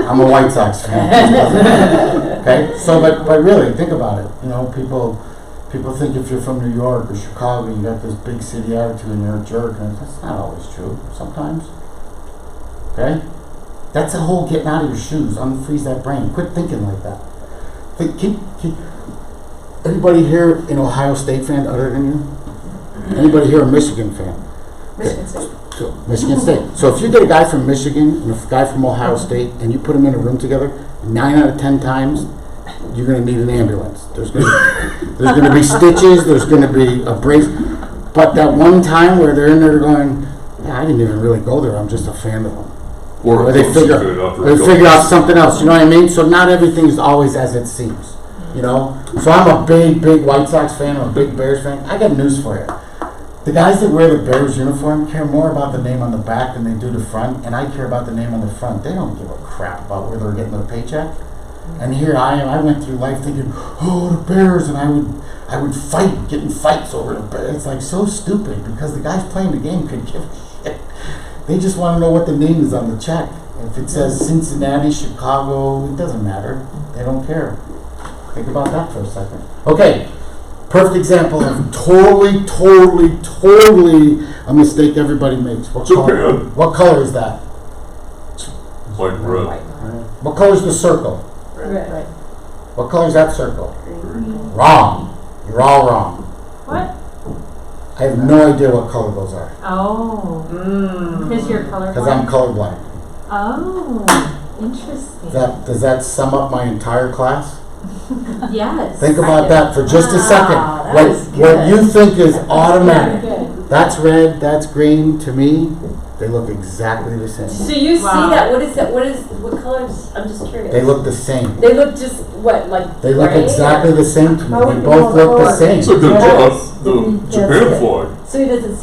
Speaker 2: I'm a White Sox fan. Okay, so but really think about it. You know, people think if you're from New York or Chicago, you got this big city attitude and you're a jerk, and that's not always true. Sometimes. Okay, that's the whole getting out of your shoes. Unfreeze that brain. Quit thinking like that. Keep. Anybody here an Ohio State fan other than you? Anybody here a Michigan fan?
Speaker 8: Michigan State.
Speaker 2: So, Michigan State. So if you get a guy from Michigan and a guy from Ohio State and you put them in a room together, 9 out of 10 times, you're going to need an ambulance. There's going to be stitches. There's going to be a brace. But that one time where they're in there going, yeah, I didn't even really go there. I'm just a fan of them. Or they figure out something else. You know what I mean? So not everything is always as it seems. You know. So I'm a big White Sox fan. I'm a big Bears fan. I got news for you. The guys that wear the Bears uniform care more about the name on the back than they do the front, and I care about the name on the front. They don't give a crap about where they're getting their paycheck. And here I am. I went through life thinking, oh, the Bears, and I would fight, get in fights over the Bears. It's like so stupid because the guys playing the game could give a shit. They just want to know what the name is on the check. If it says Cincinnati, Chicago, it doesn't matter. They don't care. Think about that for a second. Okay. Perfect example of totally a mistake everybody makes. What color is that?
Speaker 7: Like red.
Speaker 2: What color is the circle?
Speaker 1: Right.
Speaker 2: What color is that circle? Wrong. You're all wrong.
Speaker 5: What?
Speaker 2: I have no idea what color those are.
Speaker 5: Oh. Because you're colorblind.
Speaker 2: Because I'm colorblind.
Speaker 5: Oh, interesting.
Speaker 2: Does that sum up my entire class?
Speaker 5: Yes.
Speaker 2: Think about that for just a second. What you think is automatic. That's red, that's green. To me, they look exactly the same.
Speaker 1: So you see that? What colors? I'm just curious.
Speaker 2: They look the same.
Speaker 1: They look just what, like
Speaker 2: They look
Speaker 1: gray?
Speaker 2: exactly the same to me.
Speaker 6: How would
Speaker 2: They
Speaker 6: you
Speaker 2: both
Speaker 6: know
Speaker 2: look the
Speaker 6: color?
Speaker 2: same.
Speaker 7: It's a good job. The Japan
Speaker 6: Yes.
Speaker 7: flag.
Speaker 1: So he doesn't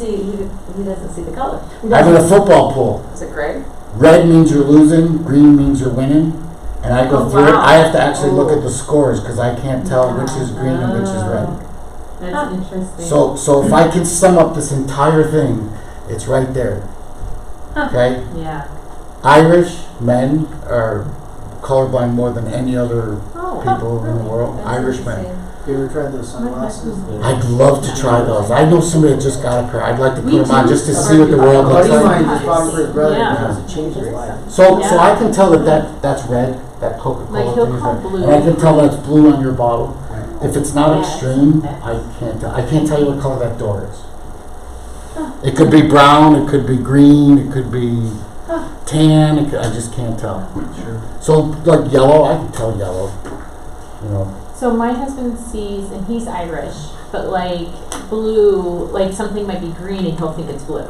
Speaker 1: see the color.
Speaker 2: I'm in a football pool.
Speaker 8: Is it gray?
Speaker 2: Red means you're losing, green means you're winning. And I go through it.
Speaker 5: wow.
Speaker 2: I have to actually look at the scores because I can't tell which is green and which is red.
Speaker 5: That's interesting.
Speaker 2: So if I can sum up this entire thing, it's right there. Okay?
Speaker 5: Yeah.
Speaker 2: Irish men are colorblind more than any other people in the world. Irish men.
Speaker 4: You ever tried those sunglasses?
Speaker 2: I'd love to try those. I know somebody that just got a pair. I'd like to put
Speaker 5: Me
Speaker 2: them on
Speaker 5: too.
Speaker 2: just to see what the world
Speaker 4: A
Speaker 2: looks
Speaker 4: buddy of mine
Speaker 2: like.
Speaker 4: just bought them for his brother
Speaker 5: Yeah.
Speaker 4: because it changed his life.
Speaker 2: So
Speaker 5: Yeah.
Speaker 2: I can tell that's red. That Coca-Cola
Speaker 5: Like he'll
Speaker 2: thing is
Speaker 5: call
Speaker 2: red.
Speaker 5: blue.
Speaker 2: And I can tell that's blue on your bottle. If it's not
Speaker 5: Yes.
Speaker 2: extreme, I can't tell. I can't tell you what color that door is. It could be brown, it could be green, it could be tan. I just can't tell.
Speaker 4: Sure.
Speaker 2: So like yellow, I can tell yellow. You know.
Speaker 5: So my husband sees, and he's Irish, but like blue, like something might be green and he'll think it's blue.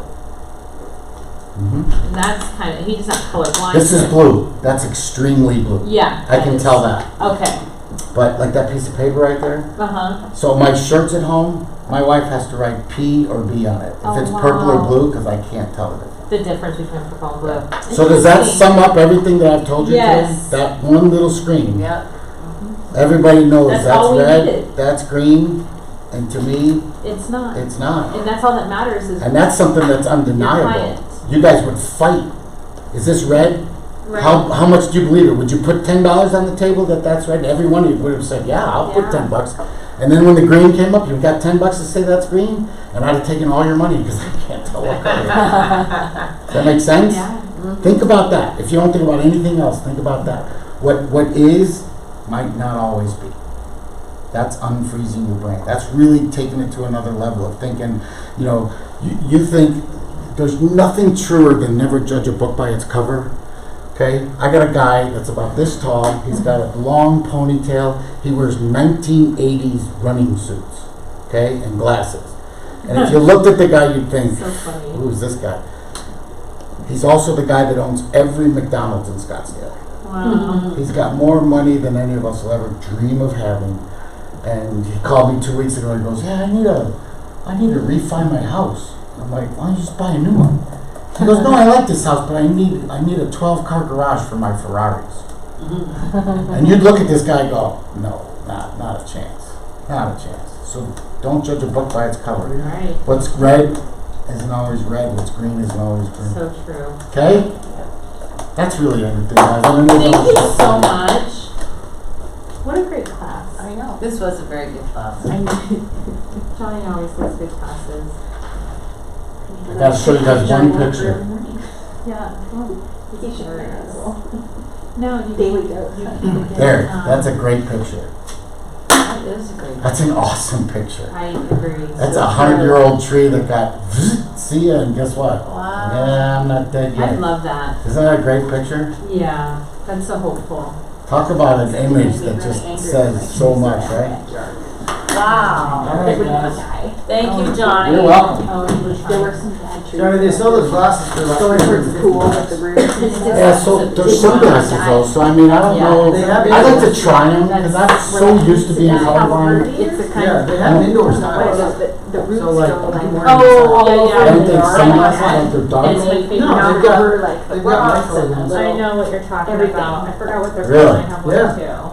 Speaker 2: hmm
Speaker 5: And that's kind of, he's not colorblind.
Speaker 2: This is blue. That's extremely blue.
Speaker 5: Yeah.
Speaker 2: I can tell that.
Speaker 5: Okay.
Speaker 2: But like that piece of paper right there.
Speaker 5: Uh-huh.
Speaker 2: So my shirts at home, my wife has to write P or B on it. If
Speaker 5: Oh,
Speaker 2: it's purple or
Speaker 5: wow.
Speaker 2: blue, because I can't tell the difference.
Speaker 5: The difference between purple and blue.
Speaker 2: So does that
Speaker 5: Interesting.
Speaker 2: sum up everything that I've told you
Speaker 5: Yes.
Speaker 2: today? That one little screen.
Speaker 1: Yeah.
Speaker 2: Everybody knows
Speaker 5: That's
Speaker 2: that's
Speaker 5: all we
Speaker 2: red,
Speaker 5: needed.
Speaker 2: that's green, and to me,
Speaker 5: It's not.
Speaker 2: it's not.
Speaker 5: And that's all that matters is
Speaker 2: And that's something that's
Speaker 5: your
Speaker 2: undeniable.
Speaker 5: client.
Speaker 2: You guys would fight. Is this red?
Speaker 5: Right.
Speaker 2: How much do you believe it? Would you put $10 on the table that's red? Every one of you would have said, yeah, I'll put
Speaker 5: Yeah.
Speaker 2: $10. And then when the green came up, you got $10 to say that's green, and I'd have taken all your money because I can't walk over. Does that make sense? Think about that. If you don't think about anything else, think about that. What is might not always be. That's unfreezing your brain. That's really taking it to another level of thinking, you think there's nothing truer than never judge a book by its cover. Okay? I got a guy that's about this tall. He's got a long ponytail. He wears 1980s running suits. Okay? And glasses. And if you looked at the guy, you'd think,
Speaker 5: So funny.
Speaker 2: who's this guy? He's also the guy that owns every McDonald's in Scottsdale.
Speaker 5: Wow.
Speaker 2: He's got more money than any of us will ever dream of having. And he called me 2 weeks ago and he goes, yeah, I need to refi my house. I'm like, why don't you just buy a new one? He goes, no, I like this house, but I need a 12-car garage for my Ferraris. And you'd look at this guy and go, no, not a chance. Not a chance. So don't judge a book by its cover.
Speaker 5: Right.
Speaker 2: What's red isn't always red. What's green isn't always green.
Speaker 5: So true.
Speaker 2: Okay? That's really everything, guys. I mean,
Speaker 5: Thank you so much. What a great class.
Speaker 8: I know. This was a very good class.
Speaker 5: I know. Johnny always does good classes.
Speaker 2: I gotta show you guys one picture.
Speaker 5: Yeah. He should wear it as well. No, you
Speaker 6: Daily
Speaker 5: you
Speaker 6: dose.
Speaker 5: did,
Speaker 2: There, that's a great picture.
Speaker 8: That is a great.
Speaker 2: That's an awesome picture.
Speaker 5: I agree.
Speaker 2: That's a 100-year-old tree that got see ya, and guess what?
Speaker 5: Wow.
Speaker 2: Yeah, I'm not dead
Speaker 5: I
Speaker 2: yet.
Speaker 5: love that.
Speaker 2: Isn't that a great picture?
Speaker 5: Yeah, that's so hopeful.
Speaker 2: Talk about an image that just says so much, right?
Speaker 1: Wow.
Speaker 2: All right, guys.
Speaker 1: Thank you, Johnny.
Speaker 2: You're welcome.
Speaker 5: Oh, he was
Speaker 6: There were
Speaker 5: trying.
Speaker 6: some bad trees.
Speaker 4: Johnny, they sell those glasses for like
Speaker 6: Going towards the pool with the roof.
Speaker 2: Yeah, so there's sunglasses though, so I mean, I don't know.
Speaker 4: They have
Speaker 2: I like to
Speaker 4: indoors.
Speaker 2: try them because I'm so used to being colorblind.
Speaker 5: It's the kind
Speaker 4: Yeah,
Speaker 5: of.
Speaker 4: they have indoor
Speaker 6: But
Speaker 4: styles.
Speaker 6: the roots
Speaker 4: So like,
Speaker 6: go like more.
Speaker 5: Oh,
Speaker 2: I
Speaker 5: yeah,
Speaker 2: don't think
Speaker 5: yeah.
Speaker 2: sunglasses like they're dark.
Speaker 5: It's my favorite.
Speaker 4: No,
Speaker 6: Now
Speaker 4: they've got-
Speaker 6: we're like,
Speaker 4: they've
Speaker 6: we're
Speaker 4: got
Speaker 6: awesome.
Speaker 4: micro-
Speaker 5: I know what you're talking
Speaker 6: Everything.
Speaker 5: about. I forgot what they're
Speaker 2: Really?
Speaker 5: called. I have one
Speaker 4: Yeah.
Speaker 5: too.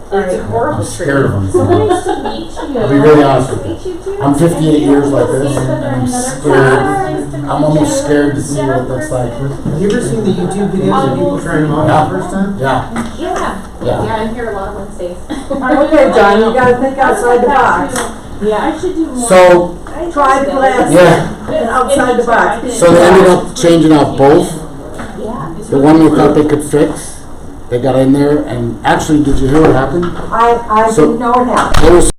Speaker 1: It's a horrible
Speaker 2: I'm scared of them.
Speaker 5: So nice to meet you.
Speaker 2: I'll be really honest with
Speaker 5: Nice to meet you too.
Speaker 2: I'm 58 years like
Speaker 5: We'll
Speaker 2: this,
Speaker 5: see each
Speaker 2: and
Speaker 5: other
Speaker 2: I'm
Speaker 5: in another
Speaker 2: scared.
Speaker 5: class. Nice to meet
Speaker 2: I'm almost
Speaker 5: you.
Speaker 2: scared to see what it looks like.
Speaker 4: Have you ever seen the YouTube videos of people trying them on
Speaker 2: Yeah.
Speaker 4: for the first time?
Speaker 2: Yeah,
Speaker 5: Yeah.
Speaker 2: yeah.
Speaker 5: I'm here a lot of Wednesdays.
Speaker 6: Okay, John, you gotta think outside the box.
Speaker 5: Yeah, I should do more.
Speaker 2: So,
Speaker 6: Try the glass.
Speaker 2: yeah,
Speaker 6: Outside the box.
Speaker 2: so they ended up changing out both.
Speaker 5: Yeah.
Speaker 2: The one they thought they could fix, they got in there, and actually, did you hear what happened?
Speaker 6: I
Speaker 2: So-
Speaker 6: didn't know it happened.
Speaker 2: There was